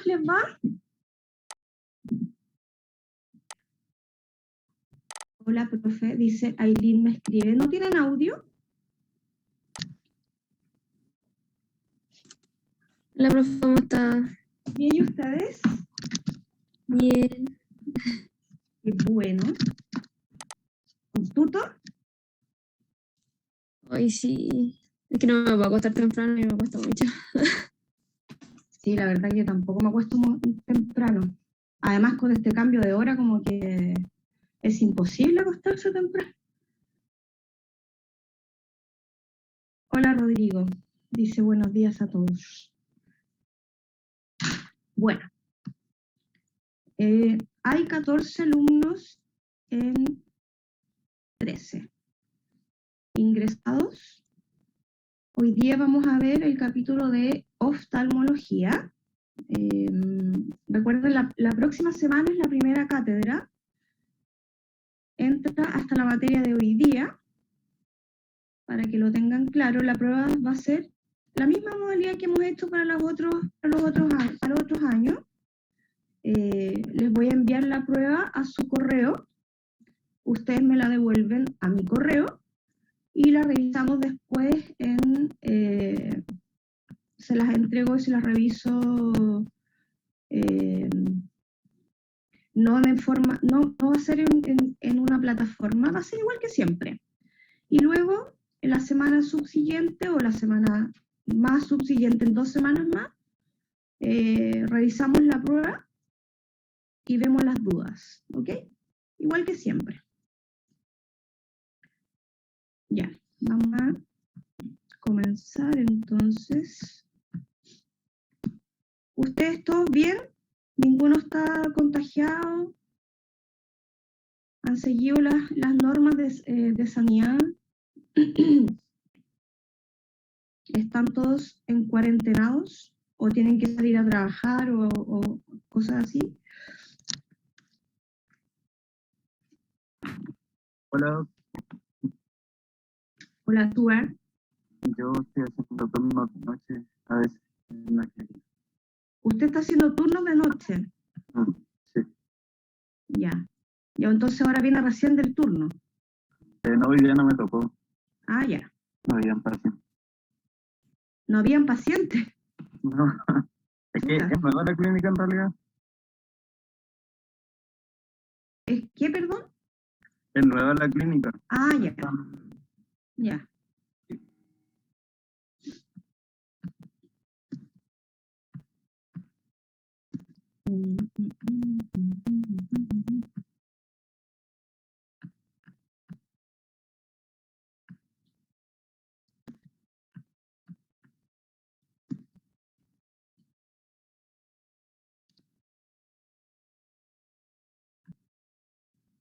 les va? Hola, profe, dice Aileen, me escribe. ¿No tienen audio? Hola, profe, ¿cómo está? Bien, ¿y ustedes? Bien. Qué bueno. ¿Con tutor? Hoy sí. Es que no me voy a acostar temprano y me cuesta mucho. Sí, la verdad que yo tampoco me acuesto muy temprano. Además, con este cambio de hora, como que es imposible acostarse temprano. Hola, Rodrigo. Dice buenos días a todos. Bueno, hay 14 alumnos en 13 ingresados. Hoy día vamos a ver el capítulo de oftalmología. Recuerden, la próxima semana es la primera cátedra. Entra hasta la materia de hoy día. Para que lo tengan claro, la prueba va a ser la misma modalidad que hemos hecho para los otros años. Les voy a enviar la prueba a su correo. Ustedes me la devuelven a mi correo y la revisamos después se las entrego y se las reviso no va a ser en una plataforma, va a ser igual que siempre. Y luego, en la semana subsiguiente o la semana más subsiguiente, en 2 semanas más, revisamos la prueba y vemos las dudas, ¿ok? Igual que siempre. Ya, vamos a comenzar entonces. ¿Ustedes todos bien? ¿Ninguno está contagiado? ¿Han seguido las normas de sanidad? ¿Están todos en cuarentenados? ¿O tienen que salir a trabajar o cosas así? Hola, Hola, Stuart. yo estoy haciendo turnos de noche a veces en la clínica. ¿Usted está haciendo turnos de noche? Sí. Ya. Ya, entonces ahora viene recién del turno. No, hoy día no me tocó, Ah, ya. no habían pacientes. No habían pacientes. No, es que Chuta. es nueva la clínica en realidad, ¿Es qué, perdón? es nueva la clínica. Ah, ya. Ya.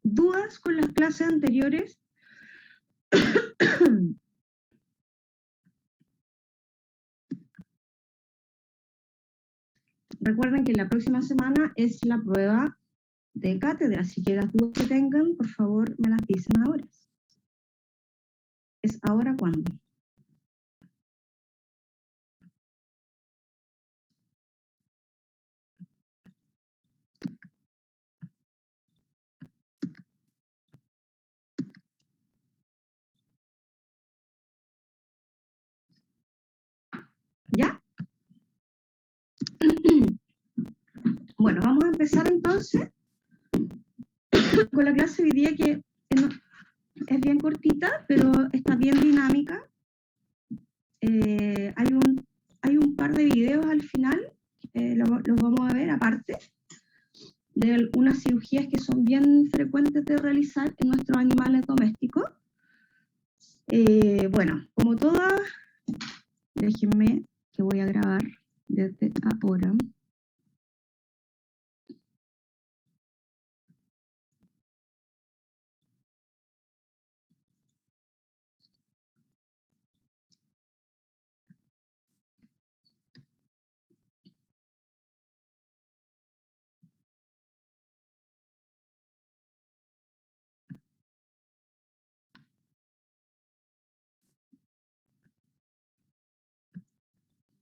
¿Dudas con las clases anteriores? Recuerden que la próxima semana es la prueba de cátedra, así que las dudas que tengan, por favor, me las dicen ahora. ¿Es ahora cuándo? ¿Ya? Bueno, vamos a empezar entonces con la clase de hoy día que es bien cortita, pero está bien dinámica. Hay un par de videos al final, los vamos a ver aparte, de unas cirugías que son bien frecuentes de realizar en nuestros animales domésticos. Bueno, como todas, déjenme que voy a grabar desde ahora.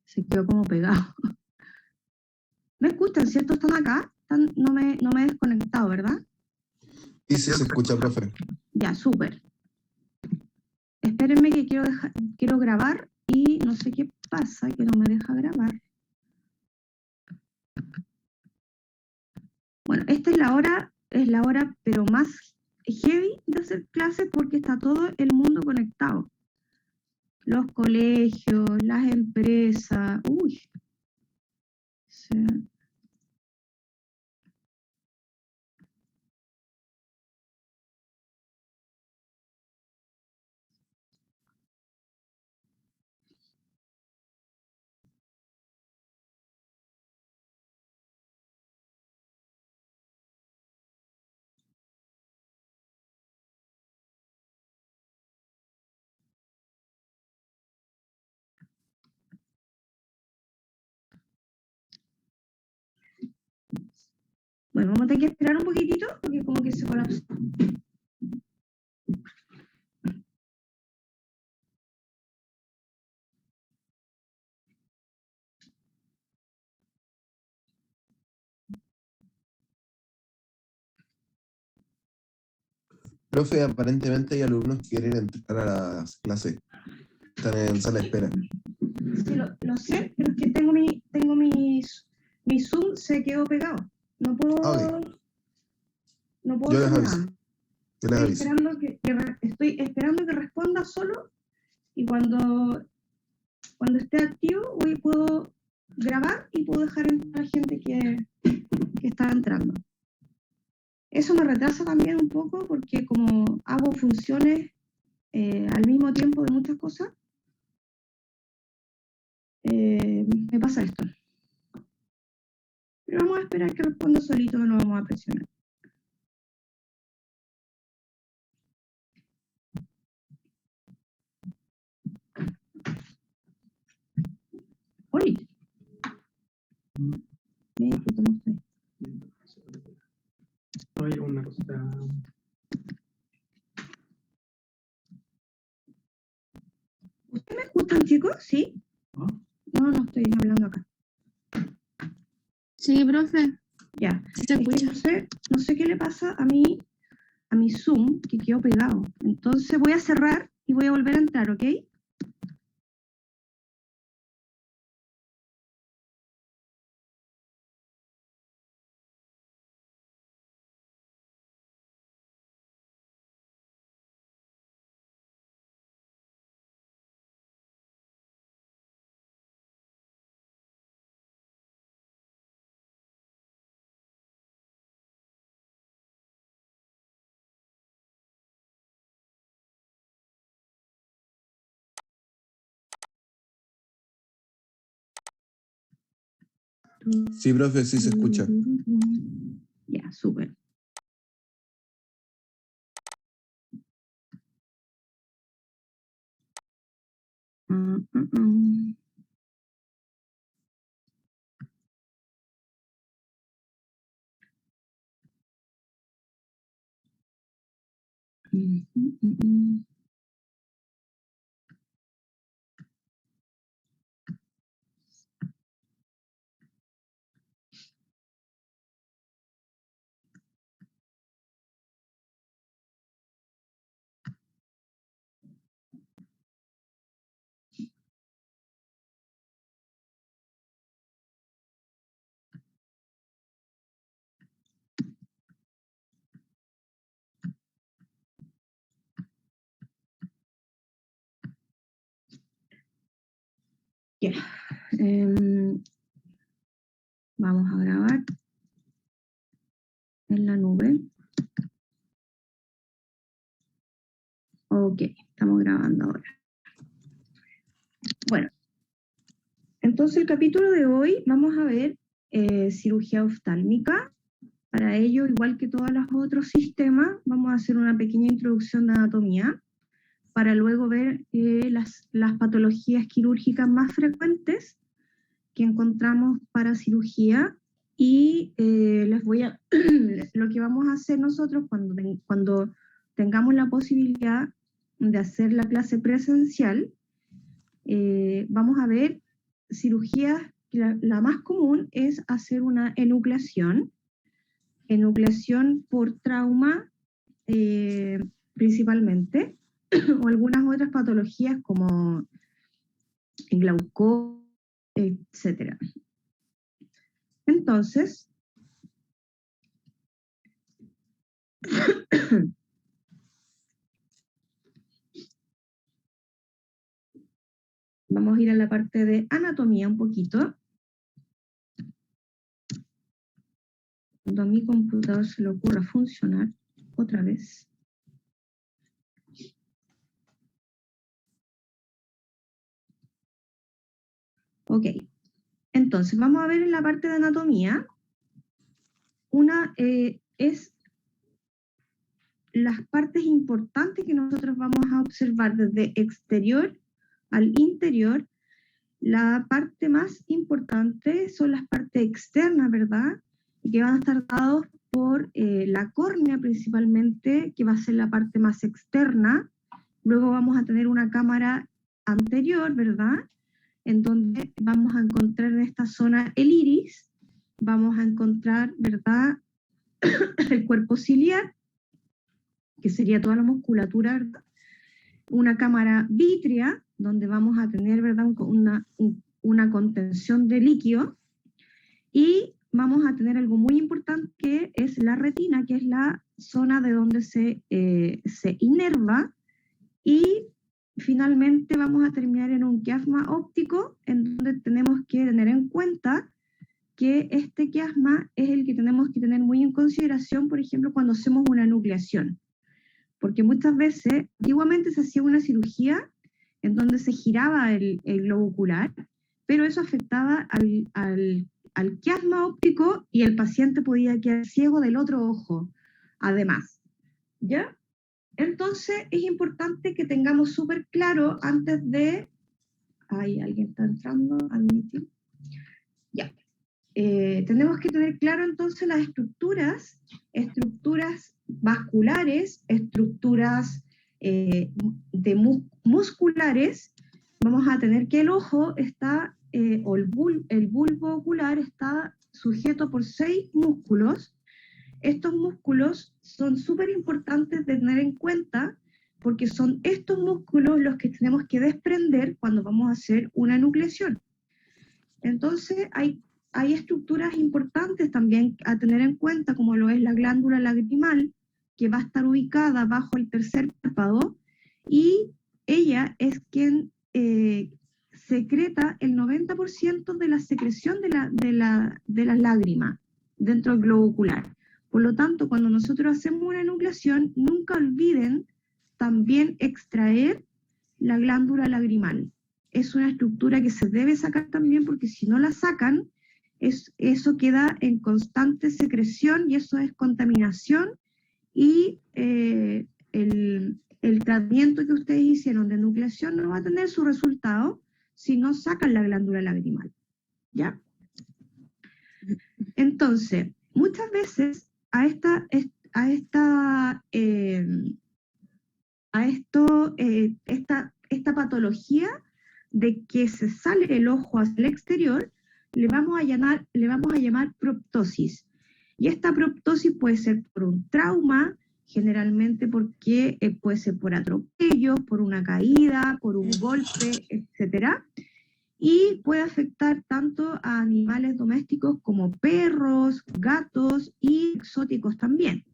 Se quedó como pegado. ¿Me escuchan, cierto? ¿Están acá? No me he desconectado, ¿verdad? Sí, sí, se escucha, profe. Ya, súper. Espérenme que quiero grabar y no sé qué pasa, que no me deja grabar. Bueno, esta es la hora pero más heavy de hacer clases porque está todo el mundo conectado. Los colegios, las empresas, uy. Sí. Bueno, vamos a tener que esperar un poquitito porque como que se colapsó. Profe, aparentemente hay alumnos que quieren entrar a las clases. Están en sala de espera. Sí, lo sé, pero es que tengo mi Zoom se quedó pegado. No puedo, Ok. no puedo Yo les hacer aviso. nada. Yo les aviso. Estoy esperando que responda solo y cuando esté activo puedo grabar y puedo dejar entrar a la gente que está entrando. Eso me retrasa también un poco porque como hago funciones al mismo tiempo de muchas cosas, me pasa esto. Pero vamos a esperar que responda solito, no lo vamos a presionar. Oli. ¿Cómo estoy? Hay una cosita. ¿Ustedes me escuchan, chicos? ¿Sí? ¿No? No estoy hablando acá. Sí, profe. Ya. Sí te Es que escucha. no sé qué le pasa a mi Zoom, que quedó pegado. Entonces voy a cerrar y voy a volver a entrar, ¿ok? Sí, profe, sí se escucha. Ya, súper. Ya. Vamos a grabar en la nube. Ok, estamos grabando ahora. Bueno, entonces el capítulo de hoy vamos a ver cirugía oftálmica. Para ello, igual que todos los otros sistemas, vamos a hacer una pequeña introducción de anatomía para luego ver las patologías quirúrgicas más frecuentes que encontramos para cirugía y lo que vamos a hacer nosotros cuando tengamos la posibilidad de hacer la clase presencial, vamos a ver cirugías que la más común es hacer una enucleación por trauma principalmente, o algunas otras patologías como glaucoma, etc. Entonces, vamos a ir a la parte de anatomía un poquito. Cuando a mi computador se le ocurra funcionar otra vez. Ok, entonces vamos a ver en la parte de anatomía. Una es las partes importantes que nosotros vamos a observar desde exterior al interior. La parte más importante son las partes externas, ¿verdad? Y que van a estar dados por la córnea principalmente, que va a ser la parte más externa. Luego vamos a tener una cámara anterior, ¿verdad? En donde vamos a encontrar en esta zona el iris, vamos a encontrar, ¿verdad? El cuerpo ciliar, que sería toda la musculatura, ¿verdad? Una cámara vítrea, donde vamos a tener, ¿verdad? Una contención de líquido, y vamos a tener algo muy importante que es la retina, que es la zona de donde se inerva, y finalmente vamos a terminar en un quiasma óptico, en donde tenemos que tener en cuenta que este quiasma es el que tenemos que tener muy en consideración, por ejemplo, cuando hacemos una enucleación. Porque muchas veces, antiguamente se hacía una cirugía en donde se giraba el globo ocular, pero eso afectaba al quiasma óptico y el paciente podía quedar ciego del otro ojo, además. ¿Ya? Entonces es importante que tengamos súper claro antes de... Ay, alguien está entrando al meeting. Ya. Tenemos que tener claro entonces las estructuras vasculares, estructuras musculares. Vamos a tener que el ojo está, o el bulbo ocular está sujeto por 6 músculos. Estos músculos son súper importantes de tener en cuenta porque son estos músculos los que tenemos que desprender cuando vamos a hacer una enucleación. Entonces hay estructuras importantes también a tener en cuenta, como lo es la glándula lagrimal, que va a estar ubicada bajo el tercer párpado, y ella es quien secreta el 90% de la secreción de las lágrimas dentro del globo ocular. Por lo tanto, cuando nosotros hacemos una enucleación, nunca olviden también extraer la glándula lagrimal. Es una estructura que se debe sacar también, porque si no la sacan, eso queda en constante secreción y eso es contaminación, y el tratamiento que ustedes hicieron de enucleación no va a tener su resultado si no sacan la glándula lagrimal. ¿Ya? Entonces, muchas veces esta patología de que se sale el ojo hacia el exterior, le vamos a llamar proptosis. Y esta proptosis puede ser por un trauma, generalmente porque puede ser por atropello, por una caída, por un golpe, etc. Y puede afectar tanto a animales domésticos como perros, gatos y exóticos también.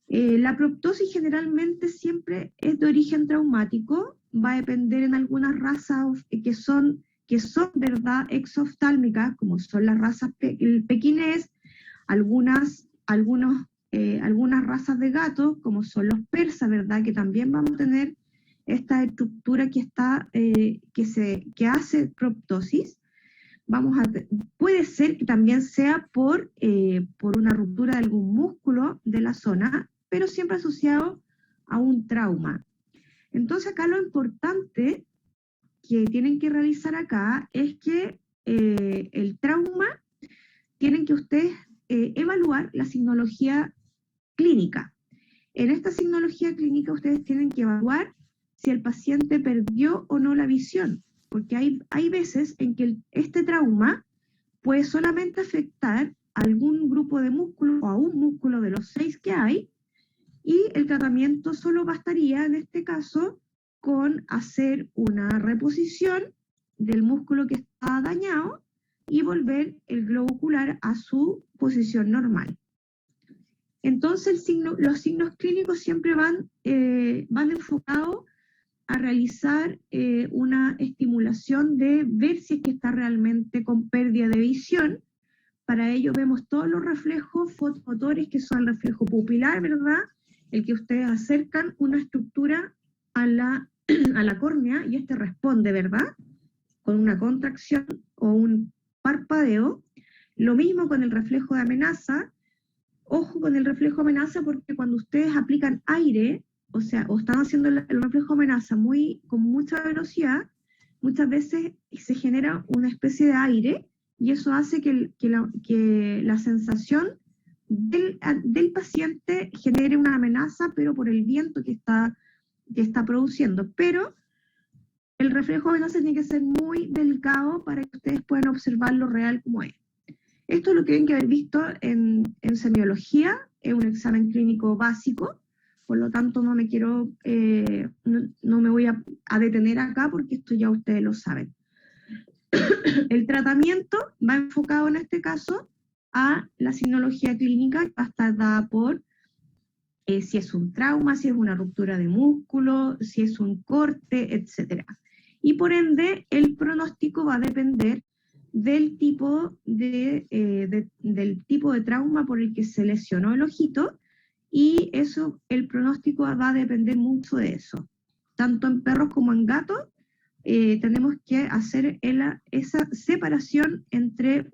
La proptosis generalmente siempre es de origen traumático, va a depender en algunas razas que son ¿verdad?, exoftálmicas, como son las razas pequinés, algunas razas de gatos, como son los persas, ¿verdad?, que también vamos a tener esta estructura que hace proptosis. Puede ser que también sea por una ruptura de algún músculo de la zona, pero siempre asociado a un trauma. Entonces acá lo importante que tienen que realizar acá es que el trauma, tienen que ustedes evaluar la signología clínica. En esta signología clínica ustedes tienen que evaluar si el paciente perdió o no la visión. porque hay veces en que este trauma puede solamente afectar a algún grupo de músculos o a un músculo de los 6 que hay, y el tratamiento solo bastaría en este caso con hacer una reposición del músculo que está dañado y volver el globo ocular a su posición normal. Entonces los signos clínicos siempre van enfocados a realizar una estimulación de ver si es que está realmente con pérdida de visión. Para ello vemos todos los reflejos fotomotores, que son el reflejo pupilar, ¿verdad? El que ustedes acercan una estructura a la córnea y este responde, ¿verdad? Con una contracción o un parpadeo. Lo mismo con el reflejo de amenaza. Ojo con el reflejo de amenaza, porque cuando ustedes aplican aire, o sea, o están haciendo el reflejo de amenaza con mucha velocidad, muchas veces se genera una especie de aire, y eso hace que la sensación del paciente genere una amenaza, pero por el viento que está produciendo. Pero el reflejo de amenaza tiene que ser muy delicado para que ustedes puedan observarlo real como es. Esto lo tienen que haber visto en semiología, es un examen clínico básico, por lo tanto no me voy a detener acá porque esto ya ustedes lo saben. El tratamiento va enfocado en este caso a la signología clínica, que va a estar dada por si es un trauma, si es una ruptura de músculo, si es un corte, etc. Y por ende, el pronóstico va a depender del tipo de trauma por el que se lesionó el ojito, y eso, el pronóstico va a depender mucho de eso. Tanto en perros como en gatos, tenemos que hacer esa separación entre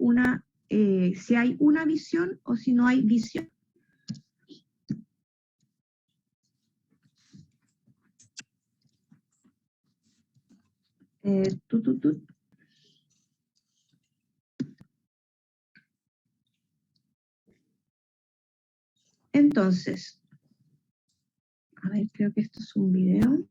si hay una visión o si no hay visión. Entonces, a ver, creo que esto es un video.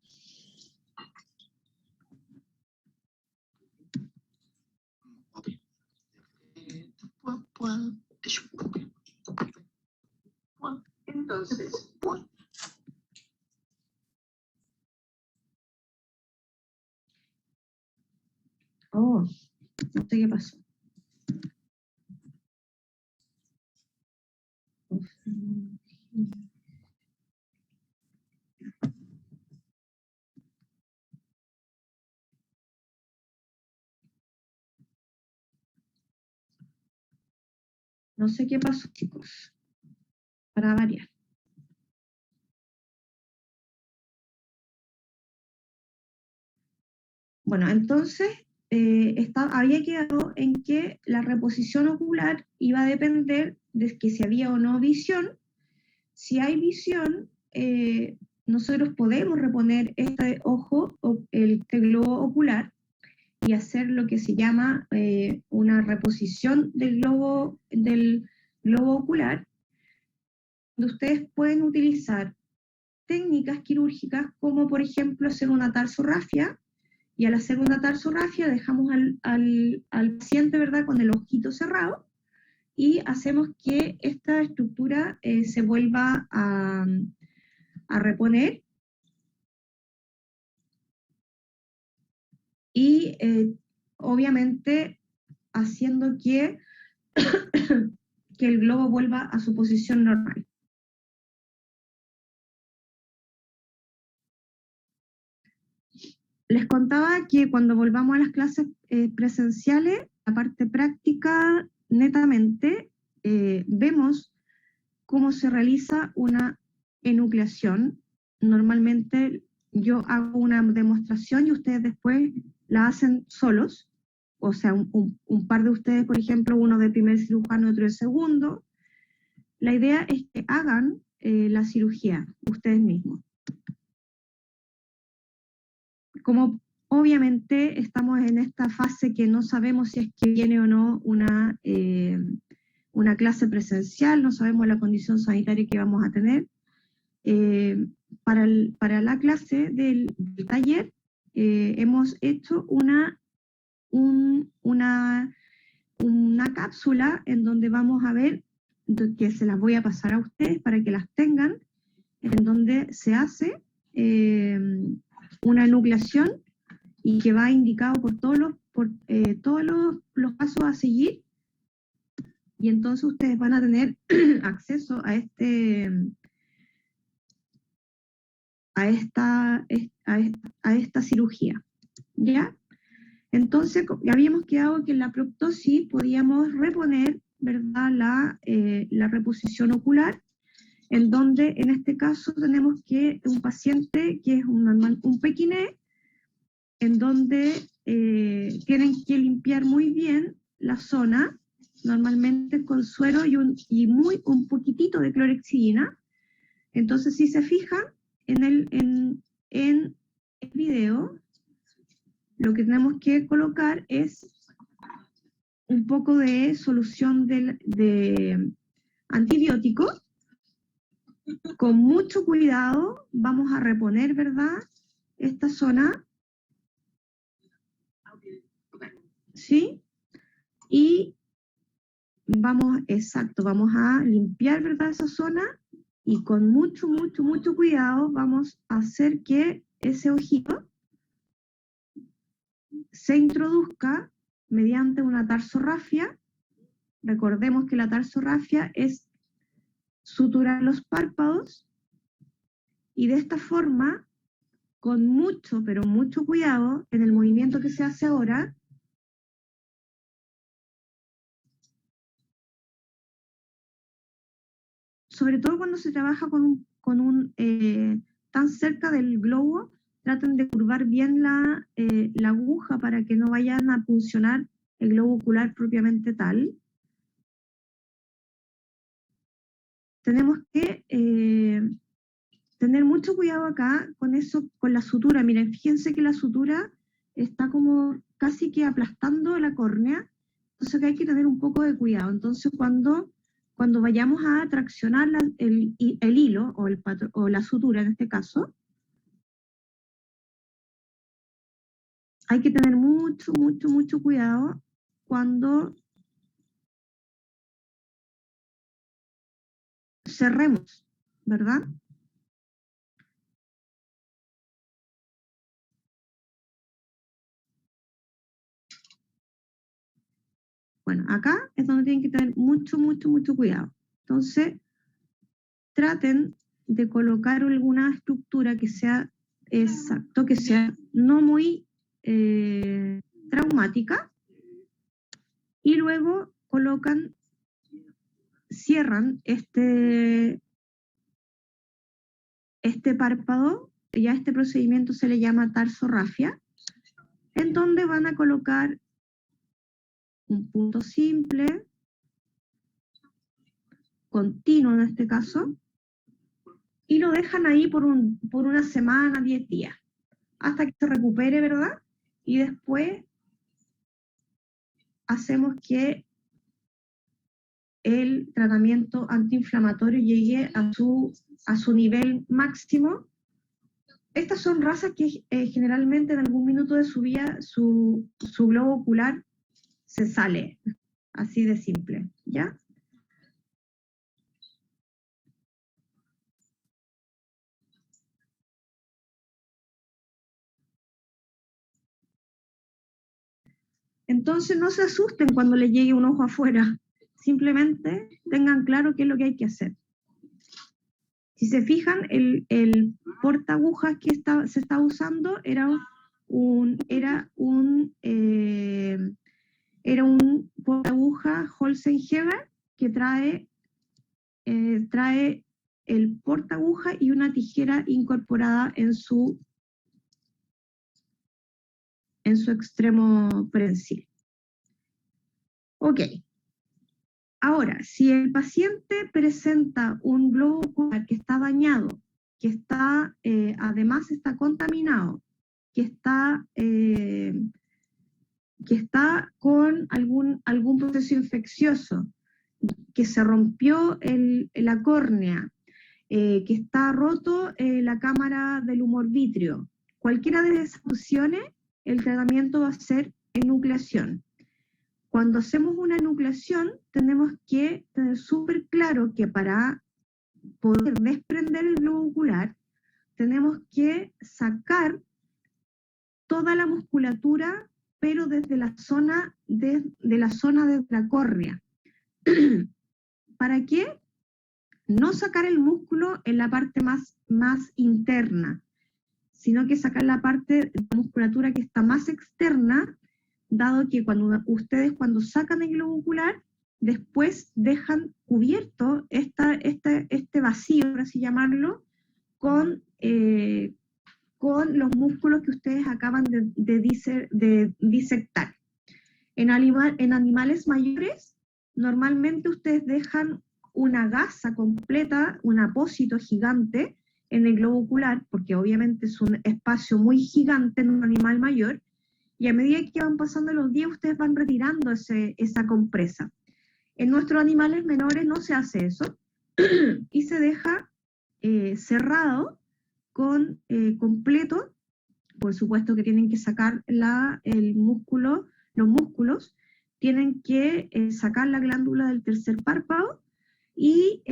Entonces, no sé qué pasó. No sé qué pasó, chicos, para variar. Bueno, entonces había quedado en que la reposición ocular iba a depender de que si había o no visión. Si hay visión, nosotros podemos reponer este ojo, este globo ocular, y hacer lo que se llama una reposición del globo ocular, donde ustedes pueden utilizar técnicas quirúrgicas como, por ejemplo, hacer una tarsorrafia, y al hacer una tarsorrafia dejamos al paciente, ¿verdad?, con el ojito cerrado, y hacemos que esta estructura se vuelva a reponer, y obviamente haciendo que el globo vuelva a su posición normal. Les contaba que cuando volvamos a las clases presenciales, la parte práctica netamente, vemos cómo se realiza una enucleación. Normalmente yo hago una demostración y ustedes después la hacen solos, o sea, un par de ustedes, por ejemplo, uno de primer cirujano y otro de segundo. La idea es que hagan la cirugía ustedes mismos. Como obviamente estamos en esta fase que no sabemos si es que viene o no una clase presencial, no sabemos la condición sanitaria que vamos a tener, para la clase del taller hemos hecho una cápsula en donde vamos a ver, que se las voy a pasar a ustedes para que las tengan, en donde se hace una enucleación y que va indicado por todos los pasos a seguir, y entonces ustedes van a tener acceso a esta cirugía, ¿ya? Entonces, habíamos quedado que en la proptosis podíamos reponer, ¿verdad?, la reposición ocular, en donde en este caso tenemos que un paciente que es un pequiné, en donde tienen que limpiar muy bien la zona, normalmente con suero y un poquitito de clorexidina. Entonces, si se fijan en el video, lo que tenemos que colocar es un poco de solución de antibiótico. Con mucho cuidado vamos a reponer, ¿verdad?, esta zona. ¿Sí? Y vamos a limpiar, ¿verdad?, esa zona, y con mucho cuidado vamos a hacer que ese ojito se introduzca mediante una tarsorrafia. Recordemos que la tarsorrafia es suturar los párpados, y de esta forma, con mucho, pero mucho cuidado, en el movimiento que se hace ahora, sobre todo cuando se trabaja tan cerca del globo, traten de curvar bien la aguja para que no vayan a puncionar el globo ocular propiamente tal. Tenemos que tener mucho cuidado acá con eso, con la sutura. Miren, fíjense que la sutura está como casi que aplastando la córnea, entonces que hay que tener un poco de cuidado. Entonces cuando vayamos a traccionar el hilo o la sutura en este caso, hay que tener mucho cuidado cuando cerremos, ¿verdad? Bueno, acá es donde tienen que tener mucho cuidado. Entonces, traten de colocar alguna estructura que sea exacto, que sea no muy traumática, y luego cierran este párpado. Ya este procedimiento se le llama tarsorrafia, en donde van a colocar un punto simple, continuo en este caso, y lo dejan ahí por una semana, 10 días, hasta que se recupere, ¿verdad? Y después hacemos que el tratamiento antiinflamatorio llegue a su nivel máximo. Estas son razas que generalmente en algún minuto de su vida su globo ocular se sale, así de simple, ¿ya? Entonces no se asusten cuando les llegue un ojo afuera, simplemente tengan claro qué es lo que hay que hacer. Si se fijan, el portaagujas que se está usando era un portaagujas Holzenheber que trae el portaagujas y una tijera incorporada en su extremo prensil. Ok. Ahora, si el paciente presenta un globo ocular que está dañado, que además está contaminado, que está con algún proceso infeccioso, que se rompió la córnea, que está roto la cámara del humor vítreo, cualquiera de esas opciones, el tratamiento va a ser enucleación. Cuando hacemos una enucleación, tenemos que tener súper claro que para poder desprender el globo ocular, tenemos que sacar toda la musculatura, pero desde la zona de la córnea. ¿Para qué? No sacar el músculo en la parte más interna, sino que sacar la parte de la musculatura que está más externa, dado que ustedes cuando sacan el globo ocular, después dejan cubierto este vacío, por así llamarlo, con los músculos que ustedes acaban de disectar. En animales mayores, normalmente ustedes dejan una gasa completa, un apósito gigante en el globo ocular, porque obviamente es un espacio muy gigante en un animal mayor, y a medida que van pasando los días, ustedes van retirando esa compresa. En nuestros animales menores no se hace eso, y se deja cerrado completo. Por supuesto que tienen que sacar los músculos, tienen que sacar la glándula del tercer párpado y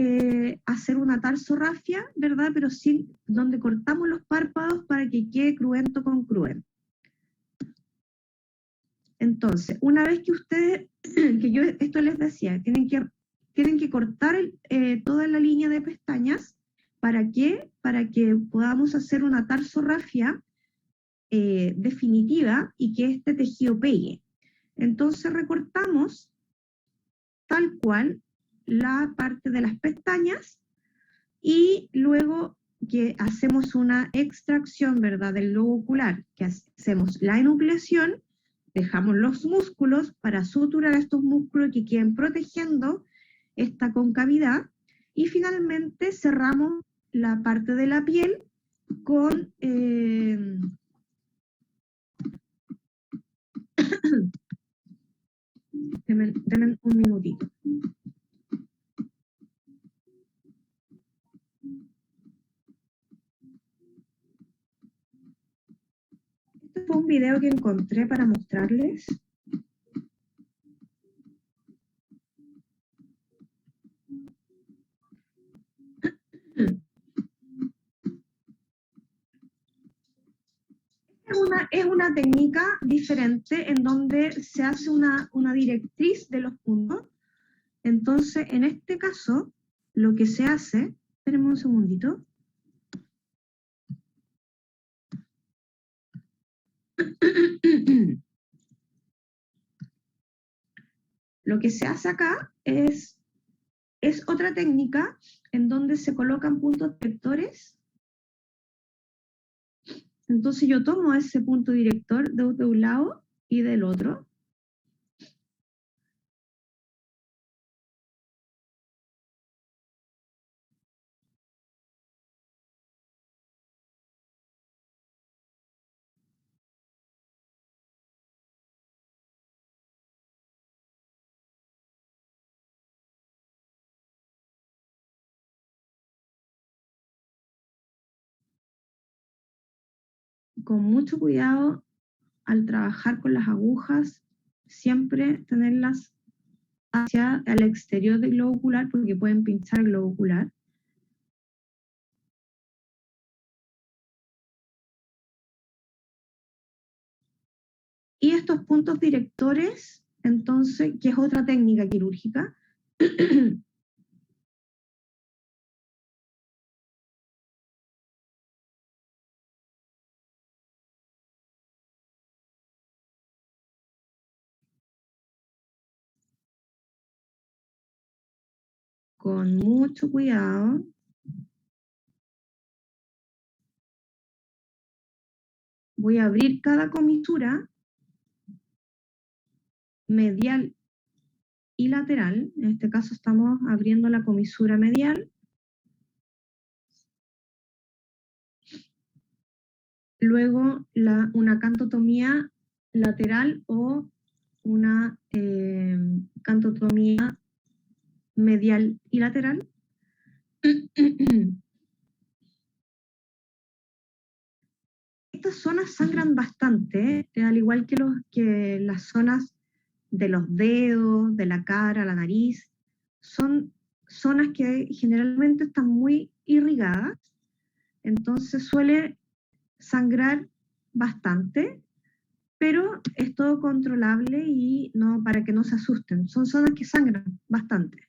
hacer una tarsorrafia, ¿verdad? Pero donde cortamos los párpados para que quede cruento con cruento. Entonces, una vez que ustedes, que yo esto les decía, tienen que cortar toda la línea de pestañas. ¿Para qué? Para que podamos hacer una tarsorrafia definitiva y que este tejido pegue. Entonces recortamos tal cual la parte de las pestañas y luego que hacemos una extracción, ¿verdad?, del globo ocular, que hacemos la enucleación, dejamos los músculos para suturar estos músculos que queden protegiendo esta concavidad y finalmente cerramos la parte de la piel con denme un minutito. Este fue un video que encontré para mostrarles. Es una técnica diferente en donde se hace una directriz de los puntos. Entonces, en este caso, lo que se hace, espérenme un segundito. Lo que se hace acá es otra técnica en donde se colocan puntos directores. Entonces yo tomo ese punto director de un lado y del otro. Con mucho cuidado al trabajar con las agujas, siempre tenerlas hacia el exterior del globo ocular porque pueden pinchar el globo ocular. Y estos puntos directores, entonces, que es otra técnica quirúrgica, con mucho cuidado, voy a abrir cada comisura medial y lateral. En este caso estamos abriendo la comisura medial. Luego una cantotomía lateral o una cantotomía medial y lateral. estas zonas sangran bastante, al igual que las zonas de los dedos, de la cara, la nariz. Son zonas que generalmente están muy irrigadas, entonces suele sangrar bastante, pero es todo controlable y no, para que no se asusten. Son zonas que sangran bastante.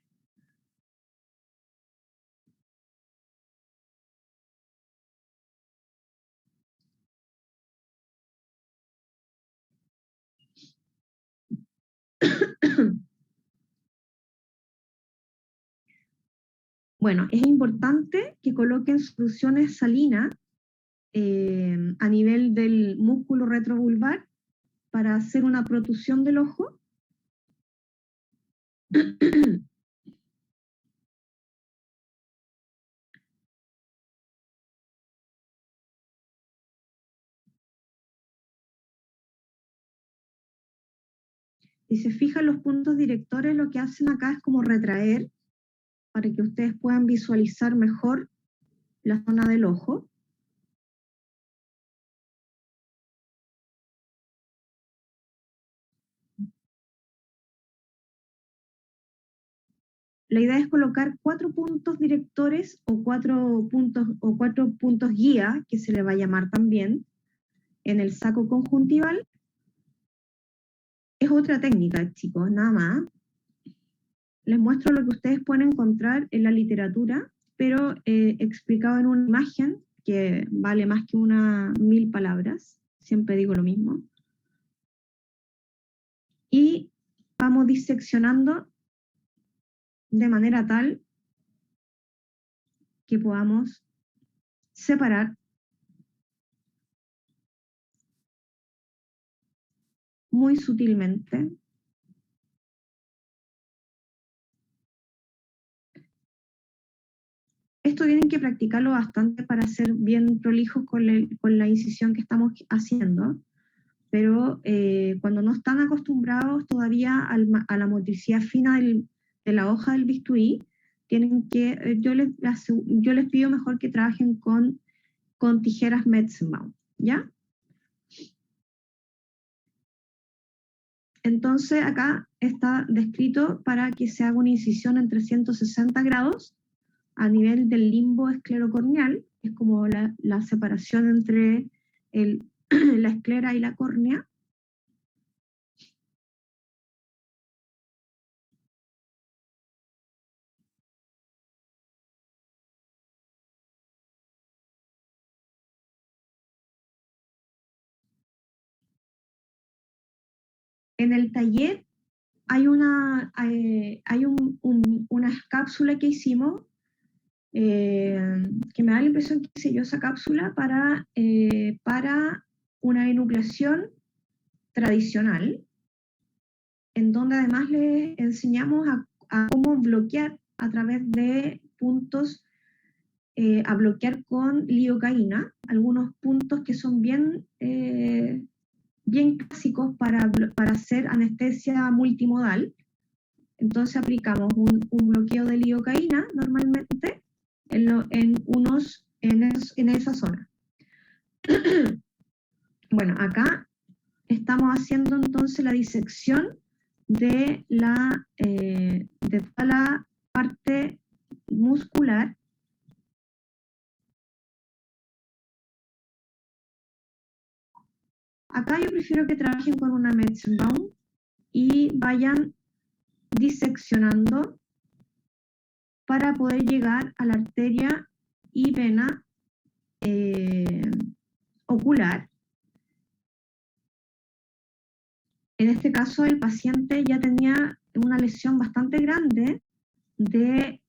Bueno, es importante que coloquen soluciones salinas a nivel del músculo retrovulvar para hacer una protusión del ojo. Si se fijan los puntos directores, lo que hacen acá es como retraer para que ustedes puedan visualizar mejor la zona del ojo. La idea es colocar 4 puntos directores o 4 puntos guía, que se le va a llamar también, en el saco conjuntival. Es otra técnica, chicos, nada más. Les muestro lo que ustedes pueden encontrar en la literatura, pero explicado en una imagen que vale más que 1000 palabras. Siempre digo lo mismo. Y vamos diseccionando de manera tal que podamos separar muy sutilmente esto. Tienen que practicarlo bastante para ser bien prolijos con la incisión que estamos haciendo, pero cuando no están acostumbrados todavía a la motricidad fina de la hoja del bisturí, tienen que, yo les pido mejor que trabajen con tijeras Metzenbaum, ¿ya? Entonces acá está descrito para que se haga una incisión en 360 grados a nivel del limbo esclerocorneal, es como la separación entre la esclera y la córnea. En el taller hay una cápsula que hicimos, que me da la impresión que hice yo esa cápsula para una enucleación tradicional, en donde además les enseñamos a cómo bloquear a través de puntos, a bloquear con lidocaína, algunos puntos que son bien clásicos para hacer anestesia multimodal. Entonces aplicamos un bloqueo de lidocaína normalmente en esa zona. Bueno, acá estamos haciendo entonces la disección de toda la parte muscular. Acá yo prefiero que trabajen con una Metzenbaum y vayan diseccionando para poder llegar a la arteria y vena ocular. En este caso el paciente ya tenía una lesión bastante grande del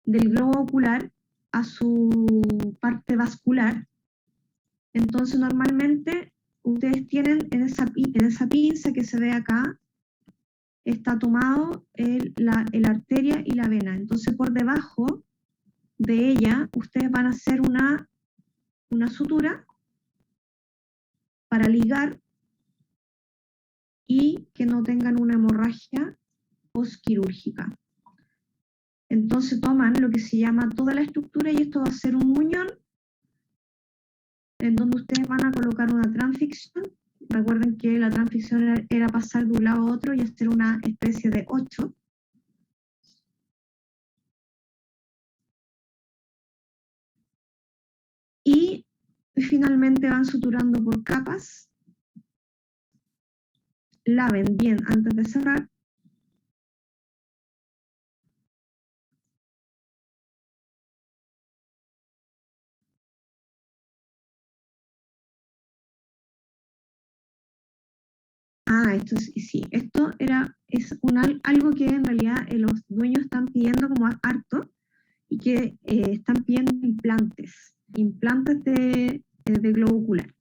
globo ocular a su parte vascular. Entonces normalmente ustedes tienen en esa pinza que se ve acá, está tomado la arteria y la vena. Entonces por debajo de ella ustedes van a hacer una sutura para ligar y que no tengan una hemorragia postquirúrgica. Entonces toman lo que se llama toda la estructura y esto va a ser un muñón en donde ustedes van a colocar una transficción. Recuerden que la transficción era pasar de un lado a otro y hacer una especie de 8. Y finalmente van suturando por capas. Laven bien antes de cerrar. Esto sí, esto es algo que en realidad los dueños están pidiendo como harto y que están pidiendo implantes de globo ocular.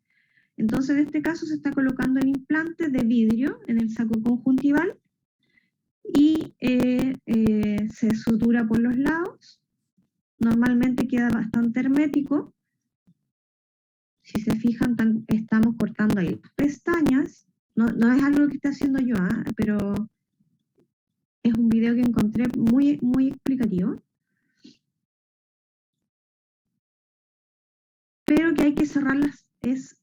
Entonces en este caso se está colocando el implante de vidrio en el saco conjuntival y se sutura por los lados. Normalmente queda bastante hermético. Si se fijan, estamos cortando ahí las pestañas. No es algo que esté haciendo yo, pero es un video que encontré muy, muy explicativo. Pero que hay que cerrarlas,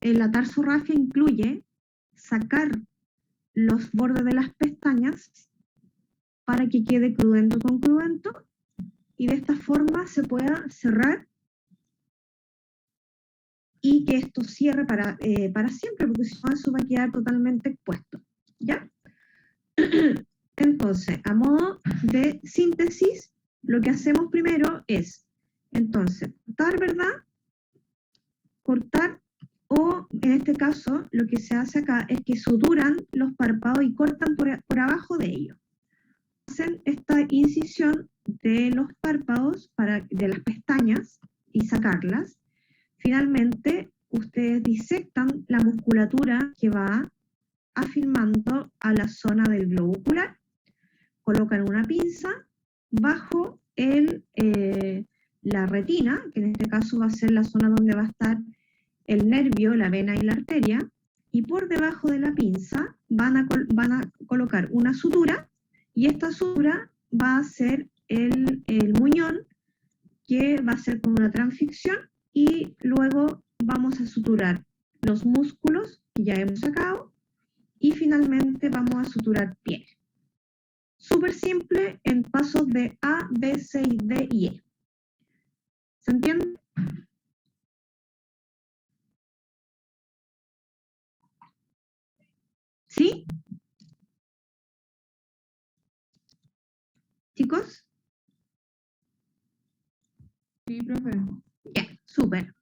la tarsografía incluye sacar los bordes de las pestañas para que quede crudento con crudento y de esta forma se pueda cerrar y que esto cierre para siempre, porque si no eso va a quedar totalmente expuesto, ¿ya? Entonces, a modo de síntesis, lo que hacemos primero es, entonces, cortar, ¿verdad? Cortar, o en este caso, lo que se hace acá es que suturan los párpados y cortan por abajo de ellos. Hacen esta incisión de los párpados, de las pestañas, y sacarlas. Finalmente, ustedes disectan la musculatura que va afirmando a la zona del globo ocular, colocan una pinza bajo la retina, que en este caso va a ser la zona donde va a estar el nervio, la vena y la arteria, y por debajo de la pinza van a colocar una sutura, y esta sutura va a ser el muñón, que va a ser con una transficción, y luego vamos a suturar los músculos que ya hemos sacado y finalmente vamos a suturar piel. Súper simple en pasos de A, B, C, D y E. ¿Se entiende? ¿Sí? ¿Chicos? Sí, profe. Ya, súper.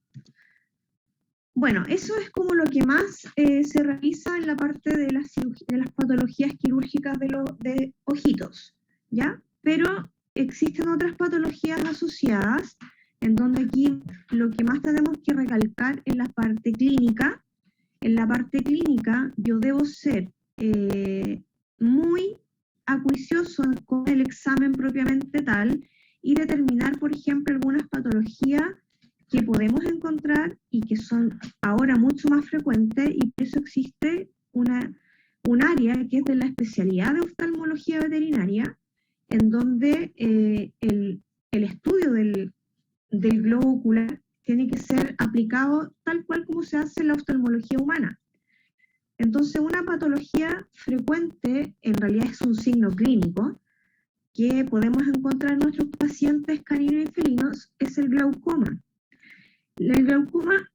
Bueno, eso es como lo que más se realiza en la parte de las patologías quirúrgicas de ojitos, ¿ya? Pero existen otras patologías asociadas, en donde aquí lo que más tenemos que recalcar es la parte clínica. En la parte clínica yo debo ser muy acuicioso con el examen propiamente tal y determinar, por ejemplo, algunas patologías que podemos encontrar y que son ahora mucho más frecuentes, y por eso existe un área que es de la especialidad de oftalmología veterinaria, en donde el estudio del globo ocular tiene que ser aplicado tal cual como se hace en la oftalmología humana. Entonces, una patología frecuente en realidad es un signo clínico que podemos encontrar en nuestros pacientes caninos y felinos, es el glaucoma. El glaucoma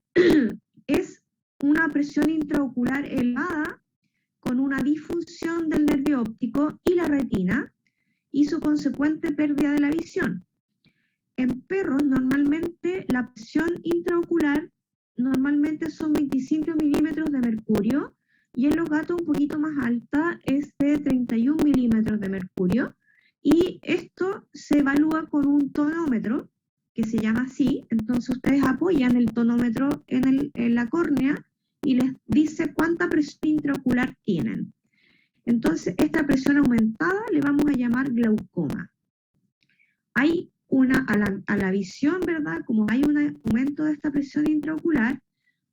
es una presión intraocular elevada con una disfunción del nervio óptico y la retina y su consecuente pérdida de la visión. En perros normalmente la presión intraocular normalmente son 25 milímetros de mercurio y en los gatos un poquito más alta es de 31 milímetros de mercurio, y esto se evalúa con un tonómetro que se llama así. Entonces ustedes apoyan el tonómetro en la córnea y les dice cuánta presión intraocular tienen. Entonces esta presión aumentada le vamos a llamar glaucoma. Hay a la visión, ¿verdad? Como hay un aumento de esta presión intraocular,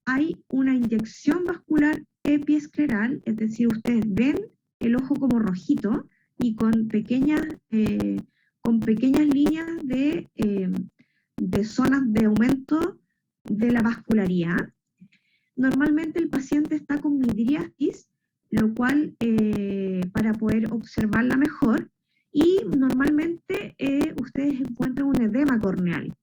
hay una inyección vascular epiescleral, es decir, ustedes ven el ojo como rojito y con pequeñas líneas de zonas de aumento de la vascularidad. normalmente el paciente está con midriasis, lo cual para poder observarla mejor, y normalmente ustedes encuentran un edema corneal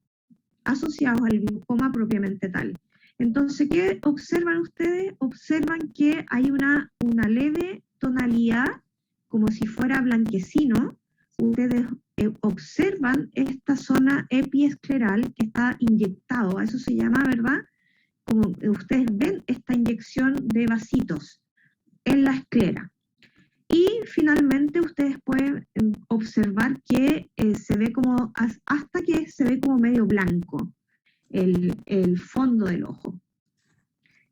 asociado al glaucoma propiamente tal. Entonces, ¿qué observan ustedes? Observan que hay una leve tonalidad, como si fuera blanquecino. Ustedes observan esta zona epiescleral que está inyectado, a eso se llama, ¿verdad? Como ustedes ven esta inyección de vasitos en la esclera. Y finalmente ustedes pueden observar que se ve como, hasta que se ve como medio blanco el fondo del ojo.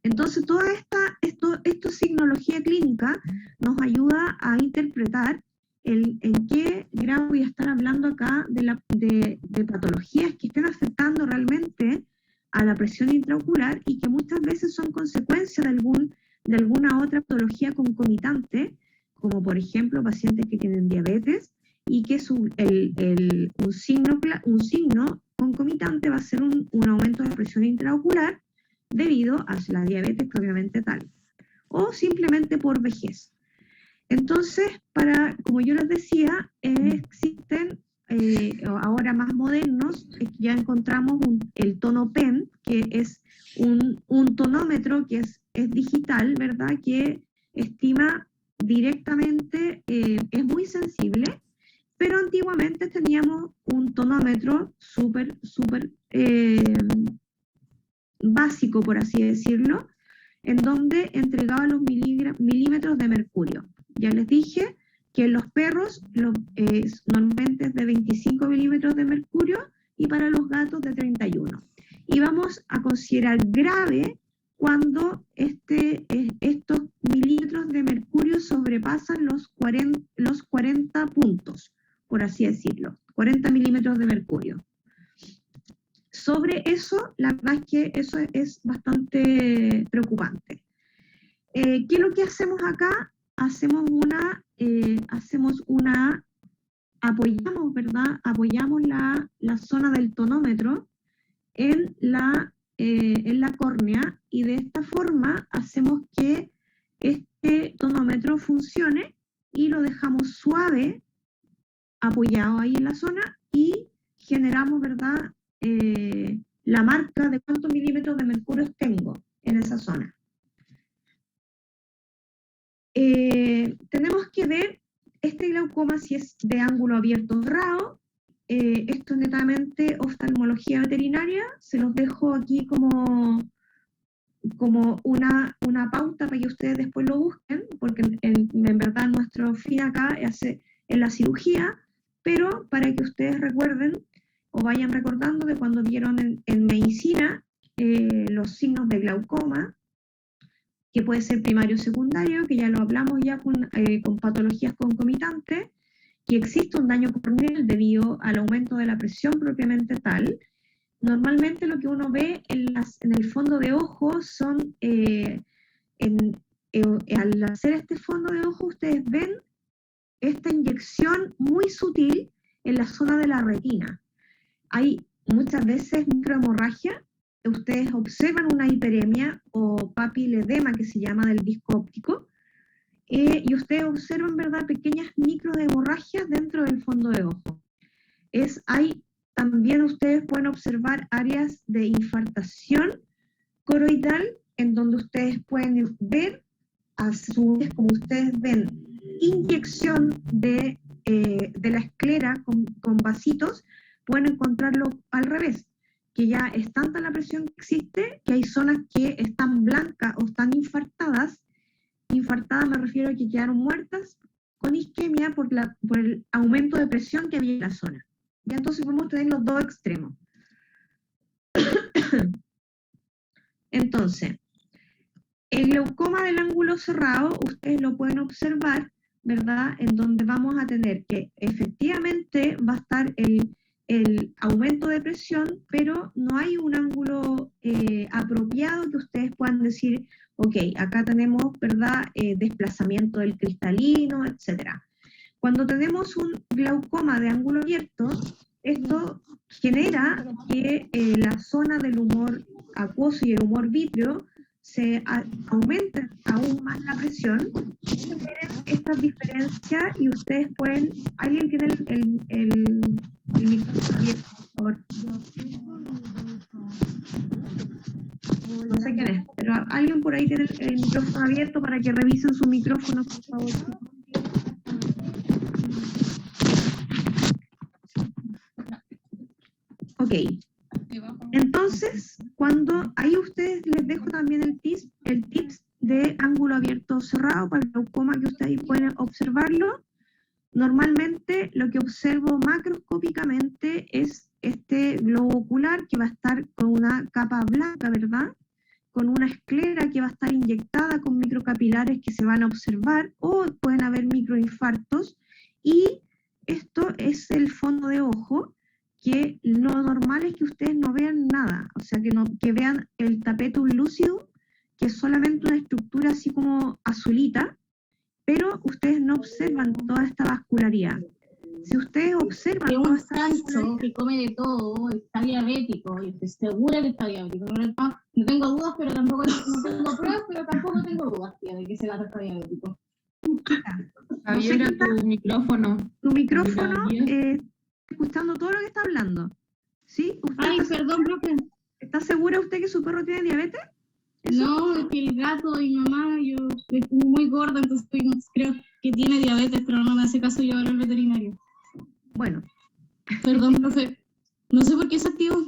Entonces toda esta signología clínica nos ayuda a interpretar en qué grado voy a estar hablando acá de patologías que estén afectando realmente a la presión intraocular y que muchas veces son consecuencia de alguna otra patología concomitante, como por ejemplo pacientes que tienen diabetes y que un signo concomitante va a ser un aumento de presión intraocular debido a la diabetes propiamente tal, o simplemente por vejez. Entonces, como yo les decía, existen ahora más modernos, ya encontramos el tono PEN, que es un tonómetro que es digital, ¿verdad?, que estima directamente, es muy sensible, pero antiguamente teníamos un tonómetro súper básico, por así decirlo, en donde entregaba los milímetros de mercurio. Ya les dije que en los perros normalmente es de 25 milímetros de mercurio y para los gatos de 31. Y vamos a considerar grave cuando estos milímetros de mercurio sobrepasan los 40 puntos, por así decirlo, 40 milímetros de mercurio. Sobre eso, la verdad es que eso es bastante preocupante. ¿Qué es lo que hacemos acá? Apoyamos, ¿verdad? Apoyamos la zona del tonómetro en la córnea y de esta forma hacemos que este tonómetro funcione y lo dejamos suave, apoyado ahí en la zona y generamos, ¿verdad?, la marca de cuántos milímetros de mercurio tengo en esa zona. Tenemos que ver este glaucoma si es de ángulo abierto o cerrado. Esto es netamente oftalmología veterinaria. Se los dejo aquí como una pauta para que ustedes después lo busquen, porque en verdad nuestro fin acá es la cirugía, pero para que ustedes recuerden o vayan recordando de cuando vieron en medicina los signos de glaucoma, que puede ser primario o secundario, que ya lo hablamos ya con patologías concomitantes, que existe un daño corneal debido al aumento de la presión propiamente tal. Normalmente lo que uno ve en el fondo de ojo son, al hacer este fondo de ojo, ustedes ven esta inyección muy sutil en la zona de la retina. Hay muchas veces microhemorragia, ustedes observan una hiperemia o papiledema que se llama del disco óptico, y ustedes observan, ¿verdad?, pequeñas microhemorragias dentro del fondo de ojo. También ustedes pueden observar áreas de infartación coroidal, en donde ustedes pueden ver, a su vez, como ustedes ven, inyección de la esclera con vasitos, pueden encontrarlo al revés, que ya es tanta la presión que existe que hay zonas que están blancas o están infartadas. Infartadas me refiero a que quedaron muertas con isquemia por el aumento de presión que había en la zona. Ya entonces podemos tener los dos extremos. Entonces, el glaucoma del ángulo cerrado, ustedes lo pueden observar, ¿verdad?, en donde vamos a tener que efectivamente va a estar el aumento de presión, pero no hay un ángulo apropiado que ustedes puedan decir, ok, acá tenemos, ¿verdad?, desplazamiento del cristalino, etc. Cuando tenemos un glaucoma de ángulo abierto, esto genera que la zona del humor acuoso y el humor vítreo aumenta aún más la presión, tienen estas diferencias y ustedes pueden, alguien tiene el micrófono abierto, por favor. No sé quién es, pero alguien por ahí tiene el micrófono abierto para que revisen su micrófono, por favor. Ok, entonces, ahí ustedes les dejo también el tips de ángulo abierto o cerrado para el glaucoma que ustedes pueden observarlo. Normalmente lo que observo macroscópicamente es este globo ocular que va a estar con una capa blanca, ¿verdad? Con una esclera que va a estar inyectada con microcapilares que se van a observar, o pueden haber microinfartos, y esto es el fondo de ojo, que lo normal es que ustedes no vean nada, o sea, que vean el tapetum lucidum, que es solamente una estructura así como azulita, pero ustedes no observan toda esta vascularidad. Si ustedes observan Que toda un esta Sancho vascularidad, que come de todo, está diabético, y estoy segura que está diabético. No tengo dudas, pero tampoco no tengo pruebas, pero tampoco tengo dudas, tía, de que ese gato está diabético. Javiera, tu micrófono. tu micrófono Javiera, está escuchando todo lo que está hablando. ¿Sí? Ay, perdón, profe. ¿Está segura usted que su perro tiene diabetes? ¿Eso? No, es que el gato y mamá, yo estoy muy gorda, entonces creo que tiene diabetes, pero no me hace caso llevarlo al veterinario. Bueno, Perdón, profe. No sé por qué se activó.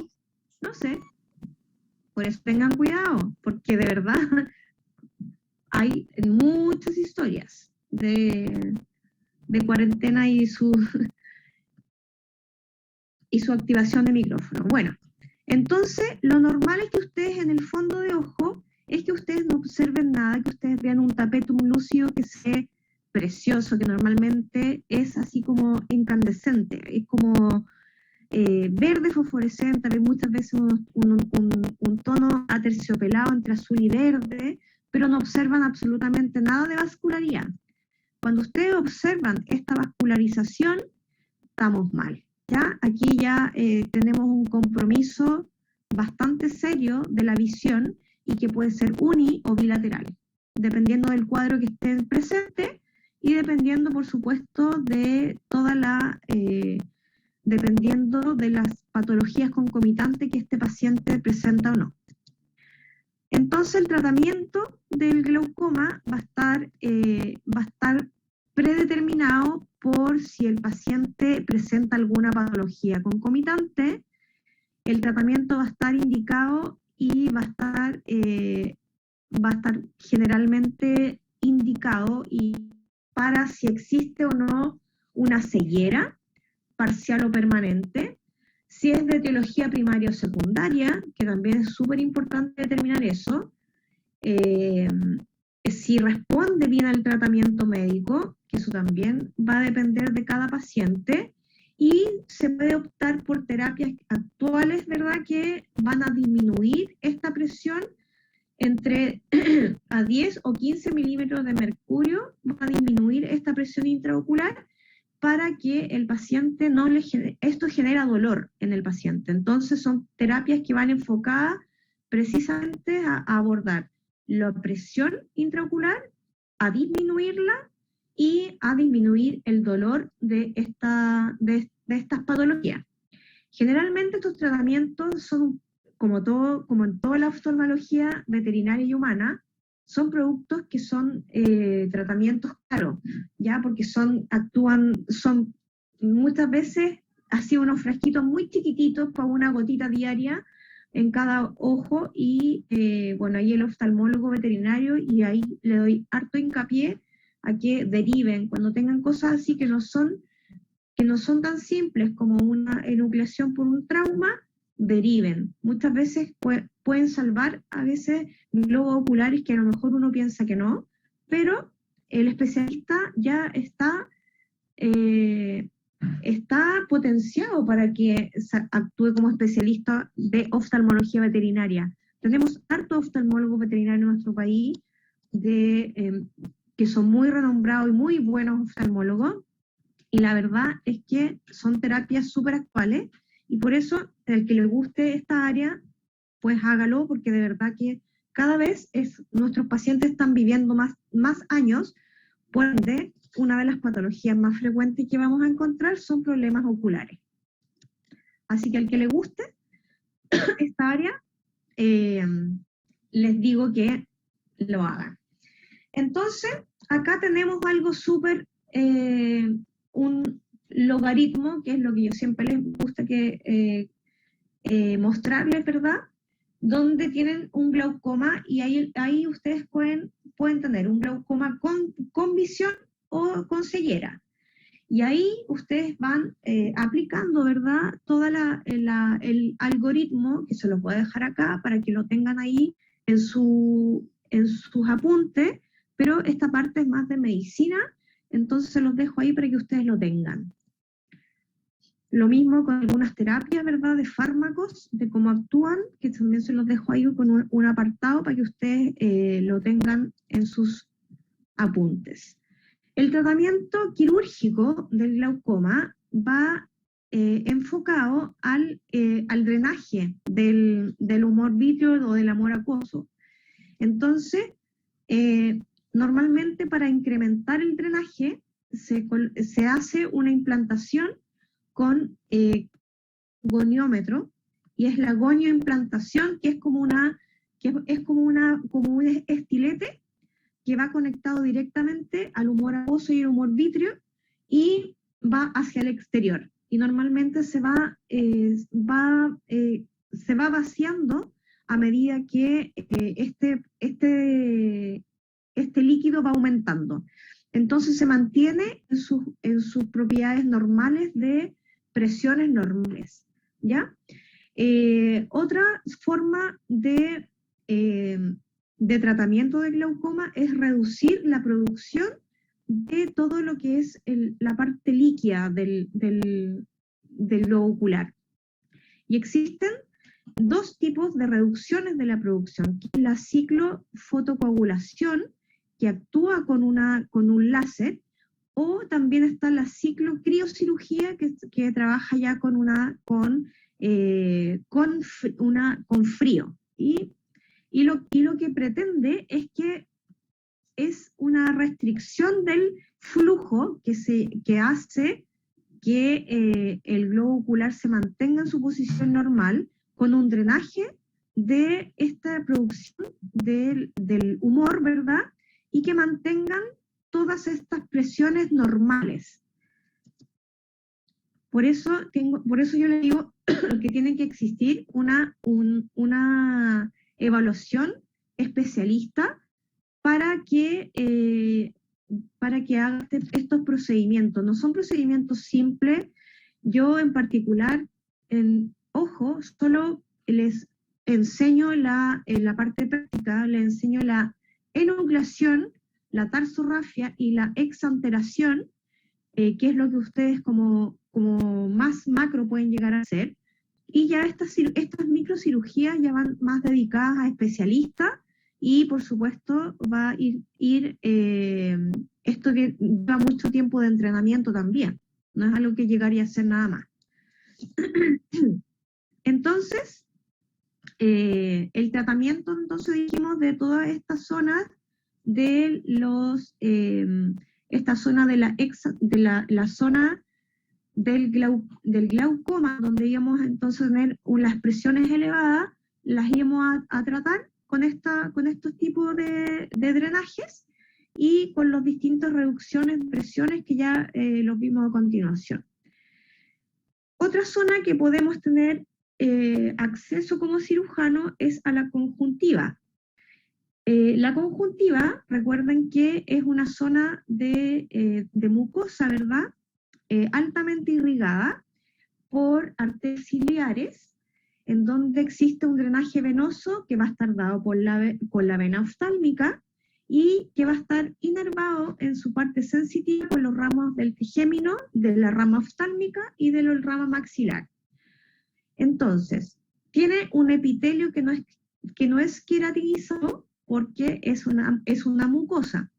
no sé. Por eso tengan cuidado, porque de verdad hay muchas historias de cuarentena y su activación de micrófono. Bueno, entonces lo normal es que ustedes en el fondo de ojo es que ustedes no observen nada, que ustedes vean un tapetum lúcido que sea precioso, que normalmente es así como incandescente, es como verde fosforescente, hay muchas veces un tono aterciopelado entre azul y verde, pero no observan absolutamente nada de vascularidad. Cuando ustedes observan esta vascularización, estamos mal. ¿Ya? Aquí ya tenemos un compromiso bastante serio de la visión y que puede ser uni o bilateral, dependiendo del cuadro que esté presente y dependiendo, por supuesto, de dependiendo de las patologías concomitantes que este paciente presenta o no. Entonces el tratamiento del glaucoma va a estar predeterminado por si el paciente presenta alguna patología concomitante. El tratamiento va a estar indicado y va a estar generalmente indicado y para si existe o no una ceguera parcial o permanente, si es de etiología primaria o secundaria, que también es súper importante determinar eso, si responde bien al tratamiento médico, que eso también va a depender de cada paciente, y se puede optar por terapias actuales, ¿verdad?, que van a disminuir esta presión entre a 10 o 15 milímetros de mercurio, va a disminuir esta presión intraocular para que el paciente no le genere, esto genera dolor en el paciente. Entonces son terapias que van enfocadas precisamente a abordar la presión intraocular, a disminuirla y a disminuir el dolor de estas patologías. Generalmente estos tratamientos son, como en toda la oftalmología veterinaria y humana, son productos que son tratamientos caros, ¿ya? Porque son muchas veces así unos frasquitos muy chiquititos para una gotita diaria en cada ojo y bueno, ahí el oftalmólogo veterinario, y ahí le doy harto hincapié a que deriven, cuando tengan cosas así que no son tan simples como una enucleación por un trauma, deriven. Muchas veces pueden salvar a veces globos oculares que a lo mejor uno piensa que no, pero el especialista ya está potenciado para que actúe como especialista de oftalmología veterinaria. Tenemos harto oftalmólogos veterinarios en nuestro país que son muy renombrados y muy buenos oftalmólogos, y la verdad es que son terapias súper actuales, y por eso el que le guste esta área, pues hágalo, porque de verdad que cada vez nuestros pacientes están viviendo más años, por ende, una de las patologías más frecuentes que vamos a encontrar son problemas oculares. Así que al que le guste esta área, les digo que lo hagan. Entonces, acá tenemos algo súper, un logaritmo, que es lo que yo siempre les gusta mostrarles, ¿verdad? Donde tienen un glaucoma y ahí ustedes pueden tener un glaucoma con visión o con ceguera. Y ahí ustedes van aplicando, ¿verdad? Todo el algoritmo, que se los voy a dejar acá para que lo tengan ahí en sus apuntes, pero esta parte es más de medicina, entonces se los dejo ahí para que ustedes lo tengan. Lo mismo con algunas terapias, ¿verdad? De fármacos, de cómo actúan, que también se los dejo ahí con un apartado para que ustedes lo tengan en sus apuntes. El tratamiento quirúrgico del glaucoma va enfocado al drenaje del humor vítreo o del humor acuoso. Entonces, normalmente para incrementar el drenaje se hace una implantación con goniómetro, y es la gonioimplantación, que es como un estilete que va conectado directamente al humor acuoso y el humor vítreo y va hacia el exterior. Y normalmente se va vaciando a medida que este líquido va aumentando. Entonces se mantiene en sus propiedades normales de presiones normales, ¿ya? Otra forma de tratamiento de glaucoma es reducir la producción de todo lo que es la parte líquida del globo ocular. Y existen dos tipos de reducciones de la producción, que es la ciclofotocoagulación, que actúa con un láser, o también está la ciclocriocirugía, que trabaja ya con frío. Y lo que pretende es una restricción del flujo que hace que el globo ocular se mantenga en su posición normal, con un drenaje de esta producción del humor, ¿verdad? Y que mantengan todas estas presiones normales. Por eso yo le digo que tiene que existir una evaluación especialista para que haga estos procedimientos. No son procedimientos simples. Yo en particular, ojo, solo les enseño en la parte práctica, les enseño la enucleación, la tarsorrafia y la exanteración, que es lo que ustedes como más macro pueden llegar a hacer. Y ya estas microcirugías ya van más dedicadas a especialistas, y por supuesto va a esto lleva mucho tiempo de entrenamiento también, no es algo que llegaría a hacer nada más. Entonces, el tratamiento, entonces dijimos, de todas estas zonas de esta zona de la zona del glaucoma, donde íbamos entonces a tener las presiones elevadas, las íbamos a tratar con estos tipos de drenajes y con las distintas reducciones de presiones que ya los vimos a continuación. Otra zona que podemos tener acceso como cirujano es a la conjuntiva. La conjuntiva, recuerden que es una zona de mucosa, ¿verdad? Altamente irrigada por arterias ciliares, en donde existe un drenaje venoso que va a estar dado por la vena oftálmica y que va a estar inervado en su parte sensitiva por los ramos del trigémino, de la rama oftálmica y de la rama maxilar. Entonces, tiene un epitelio que no es queratinizado, porque es una mucosa,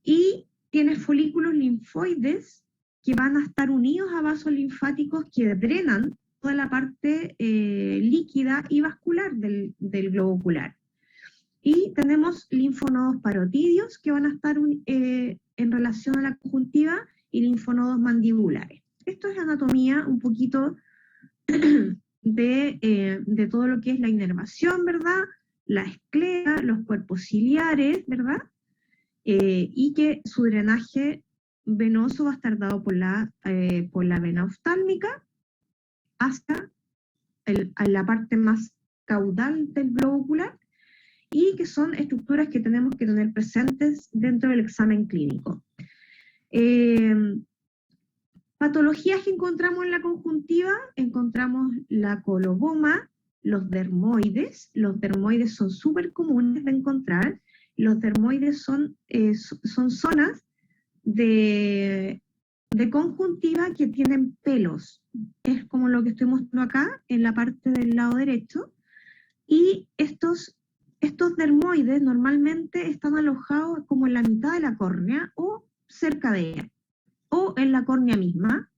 y tiene folículos linfoides que van a estar unidos a vasos linfáticos que drenan toda la parte líquida y vascular del globo ocular. Y tenemos linfonodos parotidios que van a estar en relación a la conjuntiva y linfonodos mandibulares. Esto es anatomía un poquito de todo lo que es la inervación, ¿verdad? La esclera, los cuerpos ciliares, ¿verdad? Y que su drenaje venoso va a estar dado por la vena oftálmica hasta a la parte más caudal del globo ocular, y que son estructuras que tenemos que tener presentes dentro del examen clínico. Patologías que encontramos en la conjuntiva, encontramos la coloboma, los dermoides son súper comunes de encontrar. Los dermoides son zonas de conjuntiva que tienen pelos, es como lo que estoy mostrando acá en la parte del lado derecho, y estos dermoides normalmente están alojados como en la mitad de la córnea o cerca de ella, o en la córnea misma,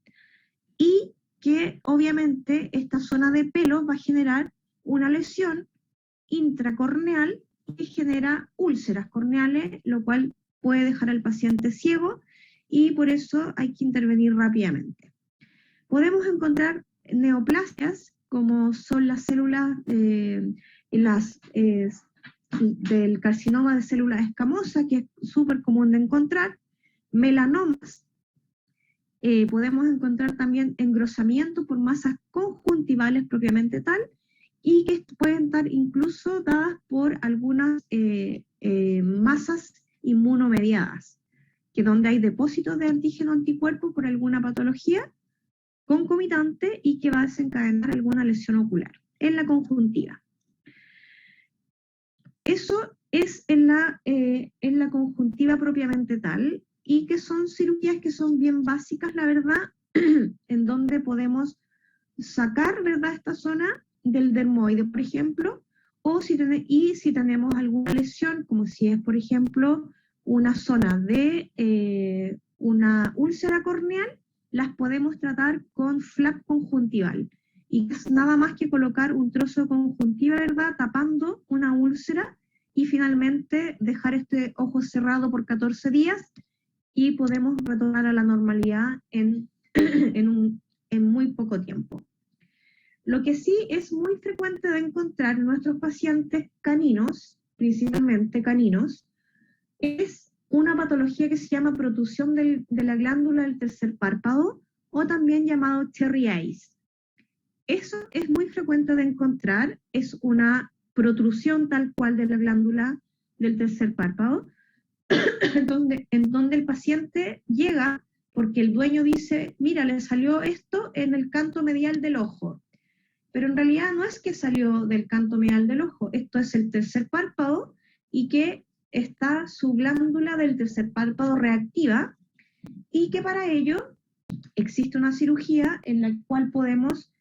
y que obviamente esta zona de pelos va a generar una lesión intracorneal que genera úlceras corneales, lo cual puede dejar al paciente ciego, y por eso hay que intervenir rápidamente. Podemos encontrar neoplasias, como son las células del carcinoma de células escamosas, que es súper común de encontrar, melanomas. Podemos encontrar también engrosamiento por masas conjuntivales propiamente tal, y que pueden estar incluso dadas por algunas masas inmunomediadas, que donde hay depósitos de antígeno anticuerpo por alguna patología concomitante y que va a desencadenar alguna lesión ocular en la conjuntiva. Eso es en la conjuntiva propiamente tal, y que son cirugías que son bien básicas, la verdad, en donde podemos sacar, ¿verdad?, esta zona del dermoide, por ejemplo, si tenemos alguna lesión, como si es, por ejemplo, una zona de una úlcera corneal, las podemos tratar con flap conjuntival. Y es nada más que colocar un trozo de conjuntiva, ¿verdad?, tapando una úlcera, y finalmente dejar este ojo cerrado por 14 días, y podemos retornar a la normalidad en muy poco tiempo. Lo que sí es muy frecuente de encontrar en nuestros pacientes caninos, principalmente caninos, es una patología que se llama protrusión de la glándula del tercer párpado, o también llamado cherry eyes. Eso es muy frecuente de encontrar, es una protrusión tal cual de la glándula del tercer párpado, en donde el paciente llega porque el dueño dice, mira, le salió esto en el canto medial del ojo. Pero en realidad no es que salió del canto medial del ojo, esto es el tercer párpado, y que está su glándula del tercer párpado reactiva, y que para ello existe una cirugía en la cual podemos,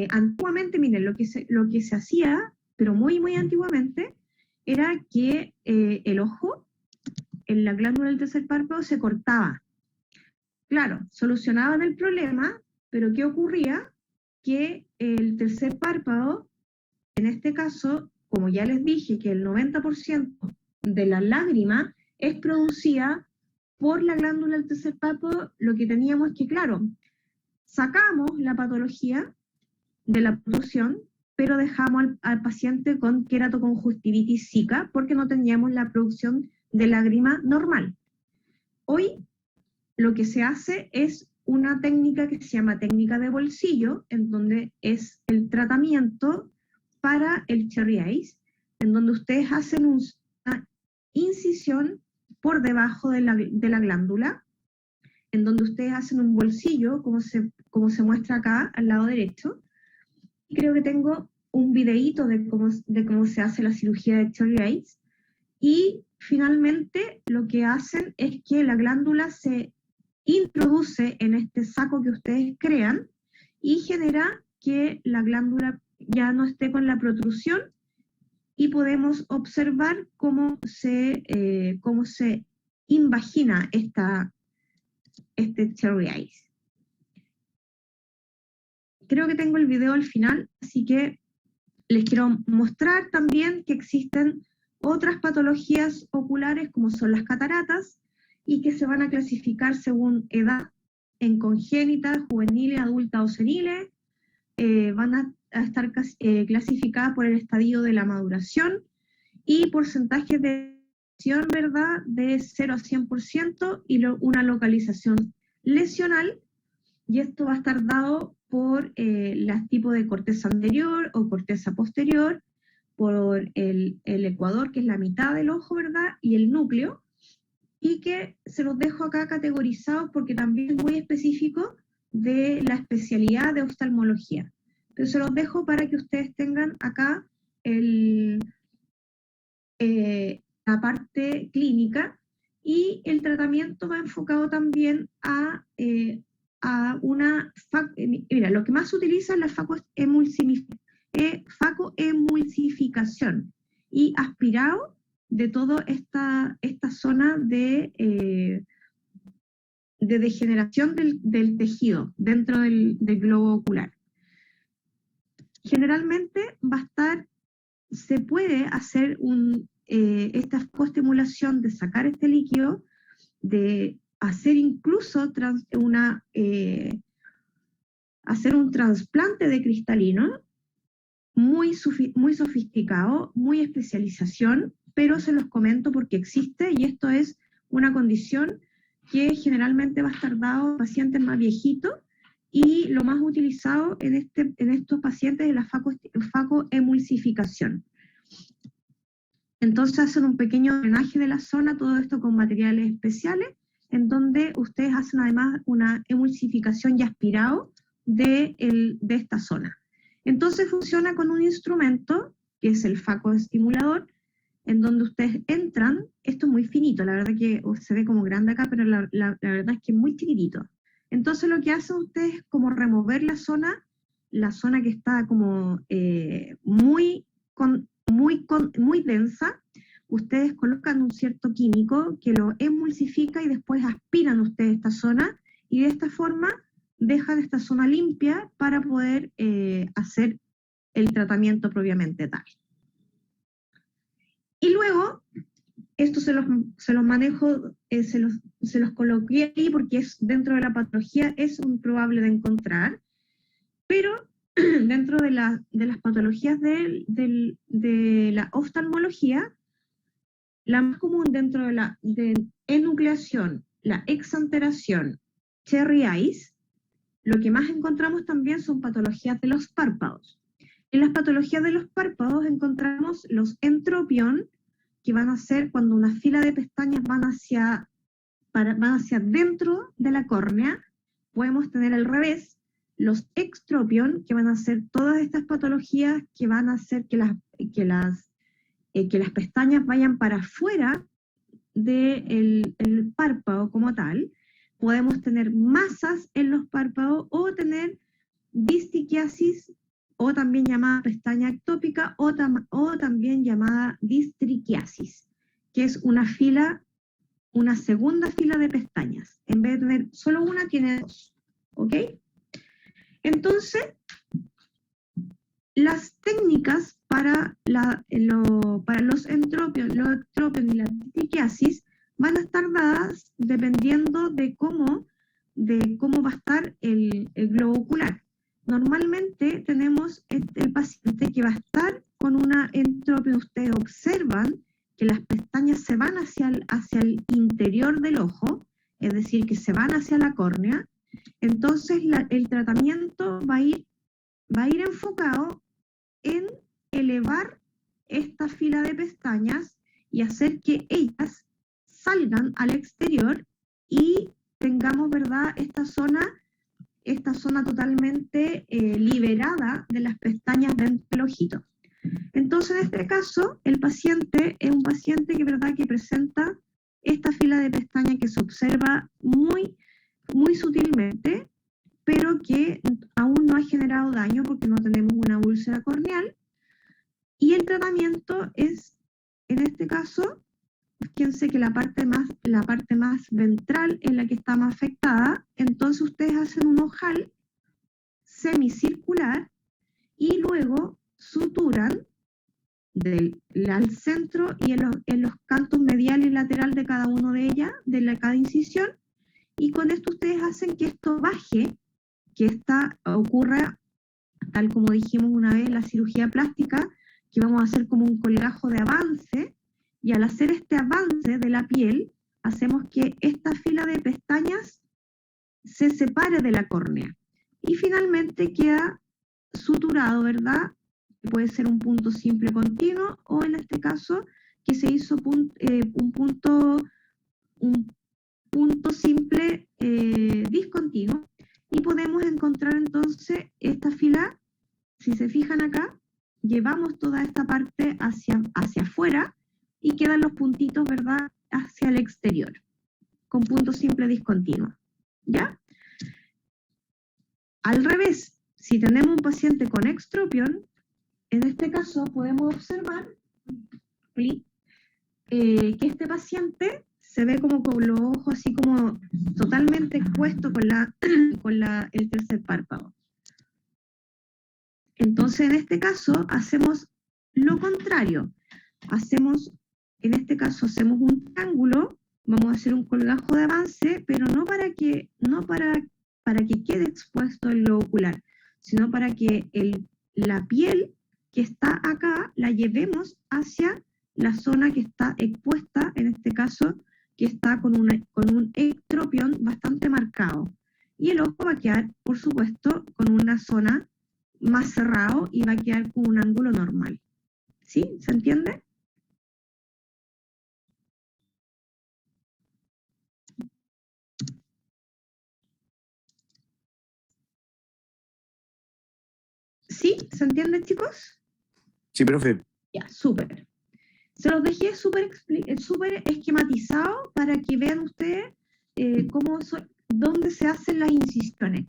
antiguamente, miren, lo que se hacía, pero muy, muy antiguamente, era que el ojo, en la glándula del tercer párpado, se cortaba. Claro, solucionaban el problema, pero ¿qué ocurría? Que el tercer párpado, en este caso, como ya les dije, que el 90% de la lágrima es producida por la glándula del tercer párpado, lo que teníamos que, claro, sacamos la patología de la protrusión, pero dejamos al paciente con queratoconjuntivitis zika porque no teníamos la producción de lágrima normal. Hoy lo que se hace es una técnica que se llama técnica de bolsillo, en donde es el tratamiento para el cherry eyes, en donde ustedes hacen una incisión por debajo de la glándula, en donde ustedes hacen un bolsillo, como se muestra acá al lado derecho. Y creo que tengo un videíto de cómo se hace la cirugía de cherry eyes. Y finalmente lo que hacen es que la glándula se introduce en este saco que ustedes crean y genera que la glándula ya no esté con la protrusión, y podemos observar cómo se invagina este cherry eyes. Creo que tengo el video al final, así que les quiero mostrar también que existen otras patologías oculares como son las cataratas y que se van a clasificar según edad en congénitas, juveniles, adultas o seniles. Van a estar clasificadas por el estadio de la maduración y porcentajes de lesión, ¿verdad?, de 0 a 100% y una localización lesional, y esto va a estar dado por los tipos de corteza anterior o corteza posterior, por el ecuador, que es la mitad del ojo, ¿verdad?, y el núcleo, y que se los dejo acá categorizados porque también es muy específico de la especialidad de oftalmología. Pero se los dejo para que ustedes tengan acá la parte clínica, y el tratamiento va enfocado también a una... Mira, lo que más se utiliza es la facoemulsificación y aspirado de toda esta zona de degeneración del tejido dentro del globo ocular. Generalmente se puede hacer esta facoestimulación de sacar este líquido, de hacer incluso hacer un trasplante de cristalino muy sofisticado, muy especialización, pero se los comento porque existe, y esto es una condición que generalmente va a estar dado a pacientes más viejitos, y lo más utilizado en estos pacientes es la facoemulsificación. Entonces hacen un pequeño drenaje de la zona, todo esto con materiales especiales, en donde ustedes hacen además una emulsificación y aspirado de esta zona. Entonces funciona con un instrumento, que es el facoestimulador, en donde ustedes entran. Esto es muy finito, la verdad que se ve como grande acá, pero la verdad es que es muy chiquitito. Entonces lo que hacen ustedes es como remover la zona que está como muy densa. Ustedes colocan un cierto químico que lo emulsifica y después aspiran ustedes esta zona, y de esta forma dejan esta zona limpia para poder hacer el tratamiento propiamente tal. Y luego, esto se los manejo, se los coloqué ahí porque dentro de la patología es probable de encontrar, pero dentro de las patologías de la oftalmología, la más común dentro de la enucleación, la exanteración, cherry eyes, lo que más encontramos también son patologías de los párpados. En las patologías de los párpados encontramos los entropión, que van a ser cuando una fila de pestañas van hacia dentro de la córnea. Podemos tener al revés, los extropión, que van a ser todas estas patologías que van a hacer que las pestañas vayan para afuera del párpado como tal. Podemos tener masas en los párpados o tener distiquiasis, o también llamada pestaña ectópica, o también llamada distriquiasis, que es una segunda fila de pestañas. En vez de tener solo una, tiene dos. ¿Ok? Entonces, las técnicas para los entropios y la distriquiasis van a estar dadas dependiendo de cómo va a estar el globo ocular. Normalmente tenemos el paciente que va a estar con una entropia. Ustedes observan que las pestañas se van hacia el interior del ojo, es decir, que se van hacia la córnea. Entonces el tratamiento va a ir enfocado en elevar esta fila de pestañas y hacer que ellas salgan al exterior y tengamos, ¿verdad?, esta zona totalmente liberada de las pestañas dentro del ojito. Entonces, en este caso, el paciente es un paciente que presenta esta fila de pestañas que se observa muy, muy sutilmente, pero que aún no ha generado daño porque no tenemos una úlcera corneal. Y el tratamiento es, en este caso, fíjense que la parte más ventral es la que está más afectada. Entonces ustedes hacen un ojal semicircular y luego suturan al centro y en los cantos medial y lateral de cada uno de ellas, cada incisión, y con esto ustedes hacen que esto baje, que esta ocurra, tal como dijimos una vez en la cirugía plástica, que vamos a hacer como un colgajo de avance, y al hacer este avance de la piel, hacemos que esta fila de pestañas se separe de la córnea. Y finalmente queda suturado, ¿verdad? Puede ser un punto simple continuo, o en este caso, que se hizo un punto simple discontinuo. Y podemos encontrar entonces esta fila, si se fijan acá, llevamos toda esta parte hacia afuera y quedan los puntitos, ¿verdad?, hacia el exterior, con punto simple discontinuo, ¿ya? Al revés, si tenemos un paciente con extropión, en este caso podemos observar que este paciente se ve como con los ojos así como totalmente expuestos con el tercer párpado. Entonces, en este caso, hacemos lo contrario. En este caso, hacemos un triángulo, vamos a hacer un colgajo de avance, pero no para que quede expuesto el globo ocular, sino para que la piel que está acá la llevemos hacia la zona que está expuesta, en este caso, que está con un ectropión bastante marcado. Y el ojo va a quedar, por supuesto, con una zona más cerrado y va a quedar con un ángulo normal. ¿Sí? ¿Se entiende? ¿Sí? ¿Se entiende, chicos? Sí, profe. Ya, súper. Se los dejé súper esquematizado para que vean ustedes dónde se hacen las incisiones.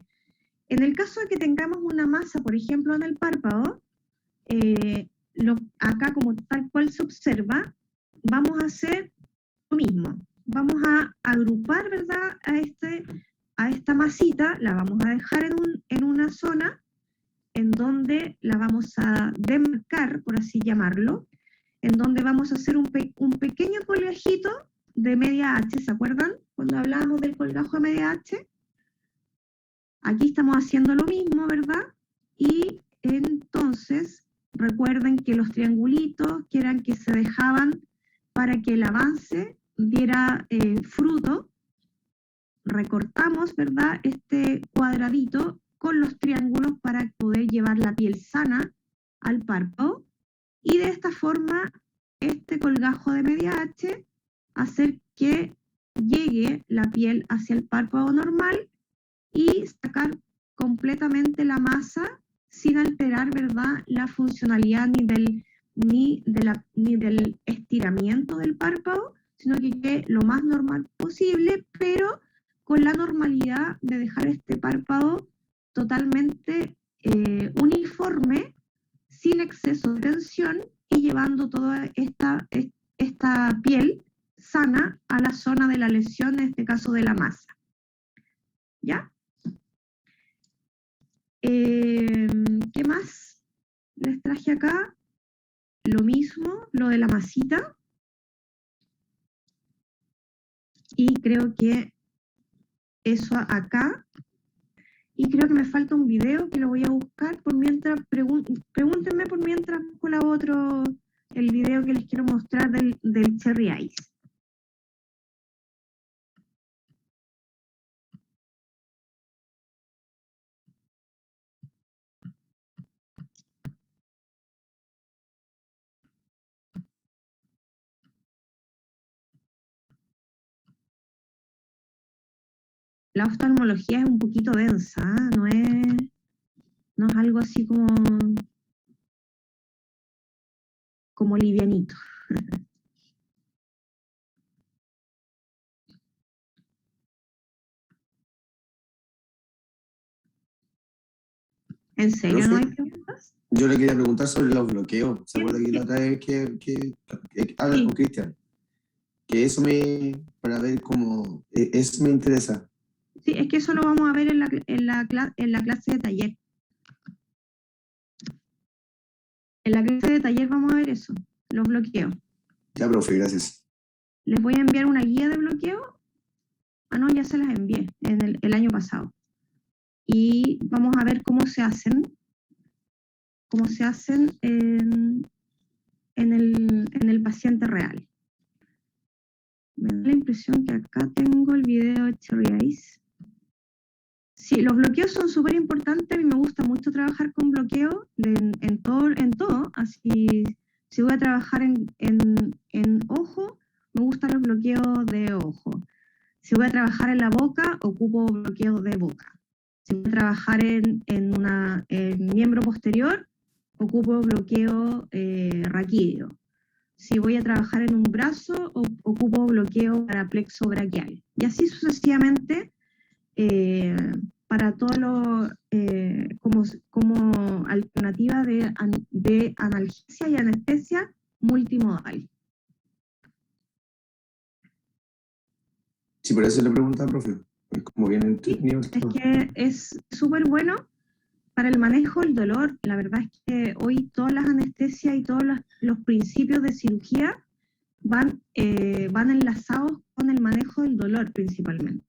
En el caso de que tengamos una masa, por ejemplo, en el párpado, acá como tal cual se observa, vamos a hacer lo mismo. Vamos a agrupar, ¿verdad?, a esta masita, la vamos a dejar en una zona en donde la vamos a demarcar, por así llamarlo, en donde vamos a hacer un pequeño colgajito de media H, ¿se acuerdan? Cuando hablábamos del colgajo de media H. Aquí estamos haciendo lo mismo, ¿verdad? Y entonces, recuerden que los triangulitos, que eran que se dejaban para que el avance diera fruto, recortamos, ¿verdad?, este cuadradito con los triángulos para poder llevar la piel sana al párpado, y de esta forma, este colgajo de media H, hacer que llegue la piel hacia el párpado normal y sacar completamente la masa sin alterar, ¿verdad?, la funcionalidad ni del estiramiento del párpado, sino que quede lo más normal posible, pero con la normalidad de dejar este párpado totalmente uniforme, sin exceso de tensión, y llevando toda esta piel sana a la zona de la lesión, en este caso de la masa. ¿Ya? ¿Qué más les traje acá? Lo mismo, lo de la masita. Y creo que eso acá. Y creo que me falta un video que lo voy a buscar por mientras. Pregúntenme por mientras busco el video que les quiero mostrar del Cherry Ice. La oftalmología es un poquito densa, ¿eh? No es algo así como livianito. ¿En serio Profe, no hay preguntas? Yo le quería preguntar sobre los bloqueos. ¿Se acuerda que la otra vez que habla Sí. con Cristian? Que eso para ver cómo, eso me interesa. Sí, es que eso lo vamos a ver en la clase de taller. En la clase de taller vamos a ver eso, los bloqueos. Ya, profe, gracias. Les voy a enviar una guía de bloqueo. Ah, no, ya se las envié el año pasado. Y vamos a ver cómo se hacen en el paciente real. Me da la impresión que acá tengo el video de Cherry Ice. Sí, los bloqueos son súper importantes. A mí me gusta mucho trabajar con bloqueo en todo. Así, si voy a trabajar en ojo, me gustan los bloqueos de ojo. Si voy a trabajar en la boca, ocupo bloqueos de boca. Si voy a trabajar en miembro posterior, ocupo bloqueo raquídeo. Si voy a trabajar en un brazo, ocupo bloqueo para plexo braquial. Y así sucesivamente para todo lo como alternativa de analgesia y anestesia multimodal. Sí, por eso le preguntaba, profe. Es como bien entretenido. Es que es súper bueno para el manejo del dolor. La verdad es que hoy todas las anestesias y todos los principios de cirugía van enlazados con el manejo del dolor principalmente.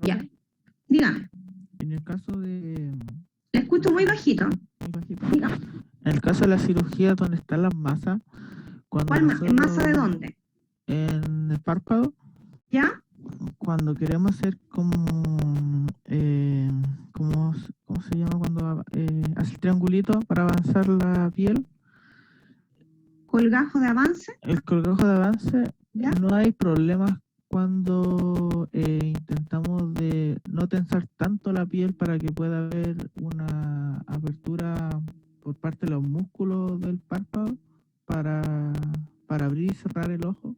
Ya, dígame. En el caso de... Le escucho muy bajito. muy bajito. Dígame. En el caso de la cirugía donde están las masas, cuando ¿Cuál nosotros- masa de dónde? En el párpado, ¿Ya? cuando queremos hacer ¿cómo se llama cuando hace el triangulito para avanzar la piel? Colgajo de avance. El colgajo de avance, ¿Ya? no hay problemas cuando intentamos de no tensar tanto la piel para que pueda haber una apertura por parte de los músculos del párpado para abrir y cerrar el ojo.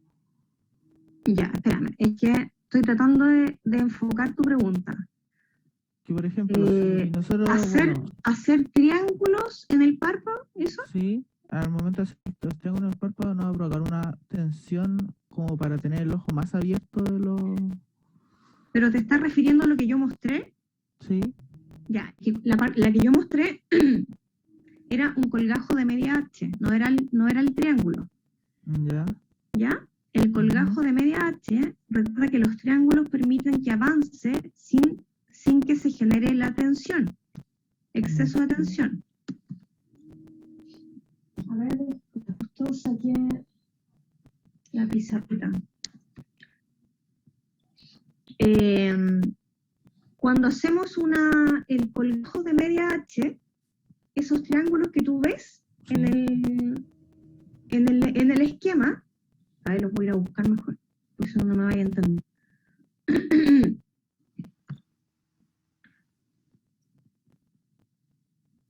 Ya, espérame. Es que estoy tratando de enfocar tu pregunta. Que por ejemplo, si nosotros, Hacer triángulos en el párpado, ¿eso? sí, al momento de hacer los triángulos en el párpado nos va a provocar una tensión como para tener el ojo más abierto de los... ¿Pero te estás refiriendo a lo que yo mostré? Sí, Ya, que la que yo mostré era un colgajo de media H, no era el triángulo, ya, ¿ya? El colgajo de media H, recuerda que los triángulos permiten que avance sin que se genere la tensión, exceso de tensión. A ver, justo saqué la pizarrita. Cuando hacemos el colgajo de media H, esos triángulos que tú ves sí. en el esquema, a ver, los voy a ir a buscar mejor, por eso no me vaya a entender.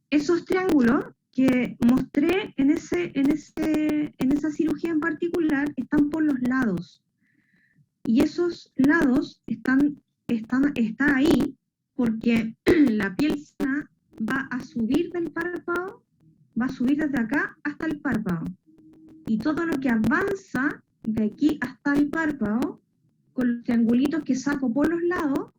Esos triángulos que mostré en esa cirugía en particular están por los lados. Y esos lados están ahí porque la piel sana va a subir del párpado, va a subir desde acá hasta el párpado. Y todo lo que avanza de aquí hasta el párpado, con los triangulitos que saco por los lados,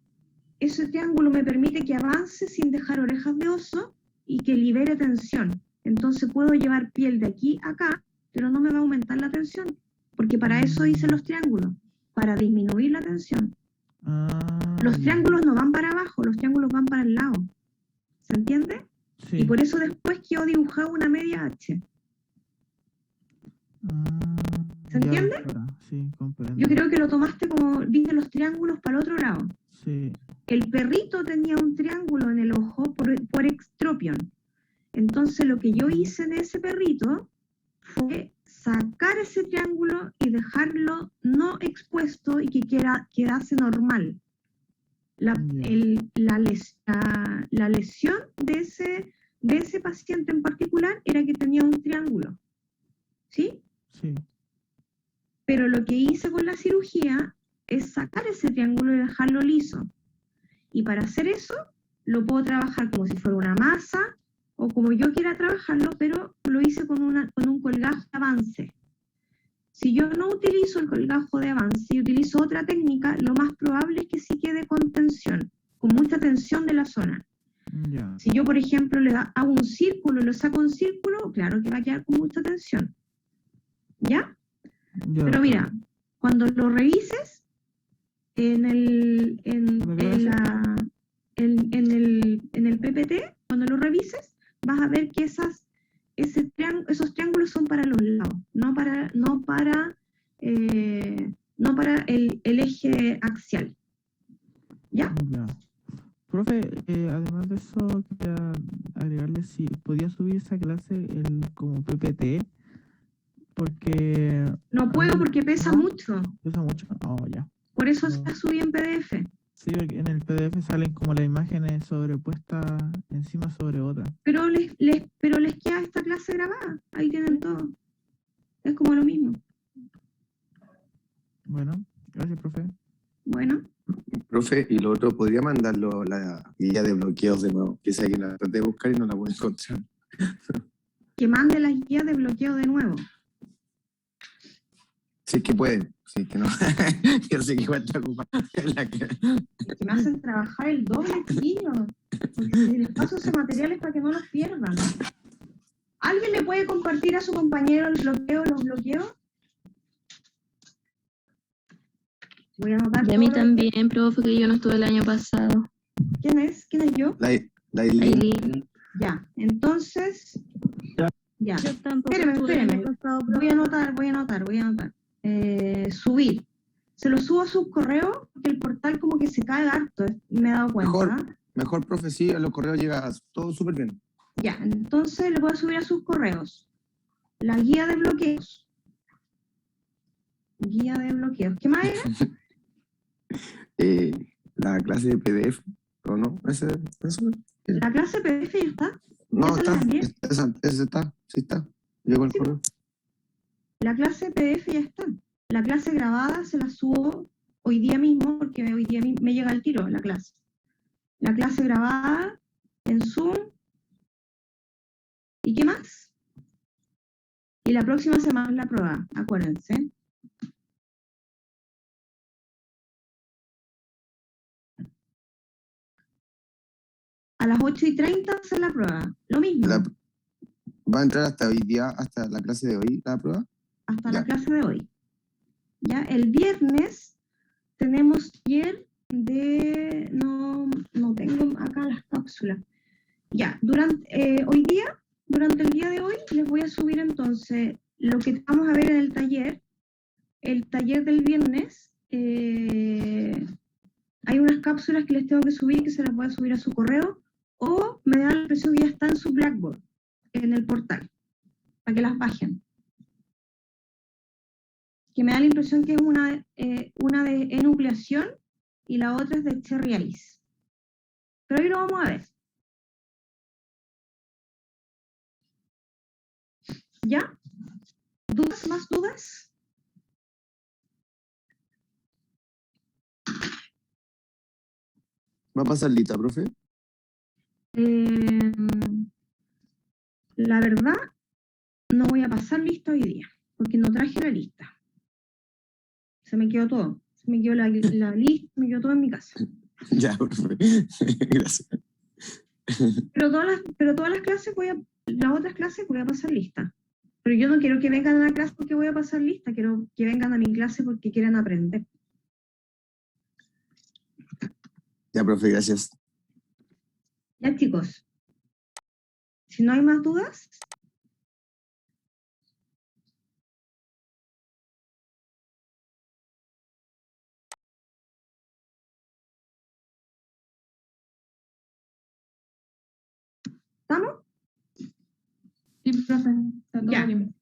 ese triángulo me permite que avance sin dejar orejas de oso y que libere tensión. Entonces puedo llevar piel de aquí a acá, pero no me va a aumentar la tensión, porque para eso hice los triángulos, para disminuir la tensión. Los triángulos no van para abajo, los triángulos van para el lado. ¿Se entiende? sí. Y por eso después quedó dibujado una media H. ¿Se Ya, entiende? sí, comprendo. Yo creo que lo tomaste como, viste los triángulos para el otro lado. Sí, El perrito tenía un triángulo en el ojo por extropión. Entonces lo que yo hice en ese perrito fue sacar ese triángulo y dejarlo no expuesto y que quedase normal. La lesión de ese paciente en particular era que tenía un triángulo. ¿Sí? sí. Pero lo que hice con la cirugía es sacar ese triángulo y dejarlo liso. Y para hacer eso, lo puedo trabajar como si fuera una masa o como yo quiera trabajarlo, pero lo hice con un colgajo de avance. Si yo no utilizo el colgajo de avance y utilizo otra técnica, lo más probable es que sí quede con tensión, con mucha tensión. tensión de la zona. Ya. Si yo, por ejemplo, hago un círculo y lo saco un círculo, claro que va a quedar con mucha tensión. ¿Ya? Ya, Pero mira, cuando lo revises en el PPT, cuando lo revises, vas a ver que esos triángulos son para los lados, no para el eje axial. ¿Ya? Ya. Profe, además de eso, quería agregarle si podía subir esa clase como PPT, porque No puedo porque pesa ¿no? mucho, pesa mucho. Oh, ya. por eso No. se subí en PDF. Sí, porque en el PDF salen como las imágenes sobrepuestas encima sobre otra. Pero les queda esta clase grabada, ahí tienen todo. Es como lo mismo. Bueno, gracias, profe. Bueno, Profe, y lo otro, ¿podría mandarlo la guía de bloqueos de nuevo? Que sea que la traté de buscar y no la puedo encontrar. que mande las guías de bloqueo de nuevo. Si es que pueden, si es que no. Yo sé que igual está ocupada. Que me hacen trabajar el doble, chiquillos. Porque si les paso ese material es para que no los pierdan. ¿Alguien le puede compartir a su compañero los bloqueos? Voy a anotar. Y a mí todo lo- también, profe, que yo no estuve el año pasado. ¿Quién es? ¿Quién es yo? La Aileen. Aileen. Ya, entonces. Ya. Yo tampoco Espéreme, estuve el año espéreme. pasado, pero Voy a anotar. Subir. Se lo subo a sus correos porque el portal como que se cae harto, me he dado cuenta. Mejor, profe, sí, a los correos llega todo súper bien. Ya, entonces le voy a subir a sus correos la guía de bloqueos. Guía de bloqueos. ¿Qué más era? La clase de PDF, ¿o no? Eso. La clase PDF ya está. No, ¿Esa está. la envié? Ese está, sí está. Llegó el Sí. correo. La clase PDF ya está. La clase grabada se la subo hoy día mismo porque hoy día me llega el tiro la clase. La clase grabada en Zoom. ¿Y qué más? Y la próxima semana es la prueba, acuérdense. A las 8:30 hacer la prueba. Lo mismo. ¿Va a entrar hasta hoy día, hasta la clase de hoy, la prueba? Hasta Ya. la clase de hoy. Ya, el viernes tenemos taller de... No tengo acá las cápsulas. Ya, hoy día, durante el día de hoy, les voy a subir entonces lo que vamos a ver en el taller del viernes. Hay unas cápsulas que les tengo que subir, que se las voy a subir a su correo, o me da la impresión que ya está en su Blackboard, en el portal, para que las bajen. Que me da la impresión que es una de enucleación y la otra es de Cherry Alice. Pero ahí lo vamos a ver. ¿Ya? ¿Dudas? ¿Más dudas? ¿Va a pasar lista, profe? La verdad, no voy a pasar lista hoy día, porque no traje la lista. Se me quedó todo. Se me quedó la lista, me quedó todo en mi casa. Ya, profe. Gracias. Pero todas las clases las otras clases voy a pasar lista. Pero yo no quiero que vengan a la clase porque voy a pasar lista, quiero que vengan a mi clase porque quieran aprender. Ya, profe, gracias. Ya, chicos. Si no hay más dudas. ¿Estamos? Sí, profe, está todo Ya. bien.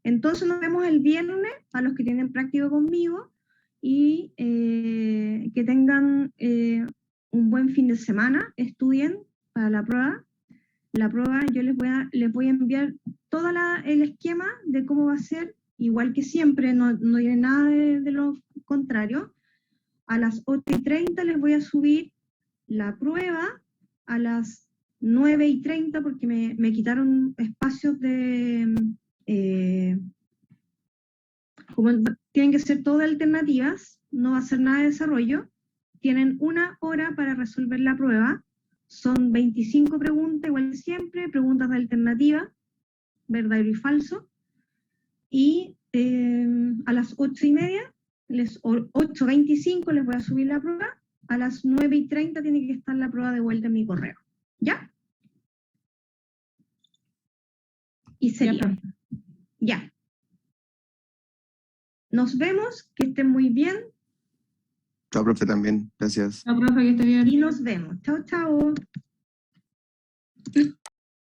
Entonces nos vemos el viernes a los que tienen práctico conmigo y que tengan un buen fin de semana, estudien para la prueba. La prueba yo les voy a enviar todo el esquema de cómo va a ser, igual que siempre, no hay nada de lo contrario. A las 8:30 les voy a subir la prueba, a las 9:30 porque me quitaron espacios de... como tienen que ser todas alternativas, no va a ser nada de desarrollo, tienen 1 hora para resolver la prueba. Son 25 preguntas, igual que siempre, preguntas de alternativa, verdadero y falso. Y a las 8:30, 8:25 les voy a subir la prueba. A las 9:30 tiene que estar la prueba de vuelta en mi correo. ¿Ya? Y sería. Ya. Nos vemos, que estén muy bien Chao, profe, también. Gracias. La profe, que esté bien. y nos vemos. Chao, chao.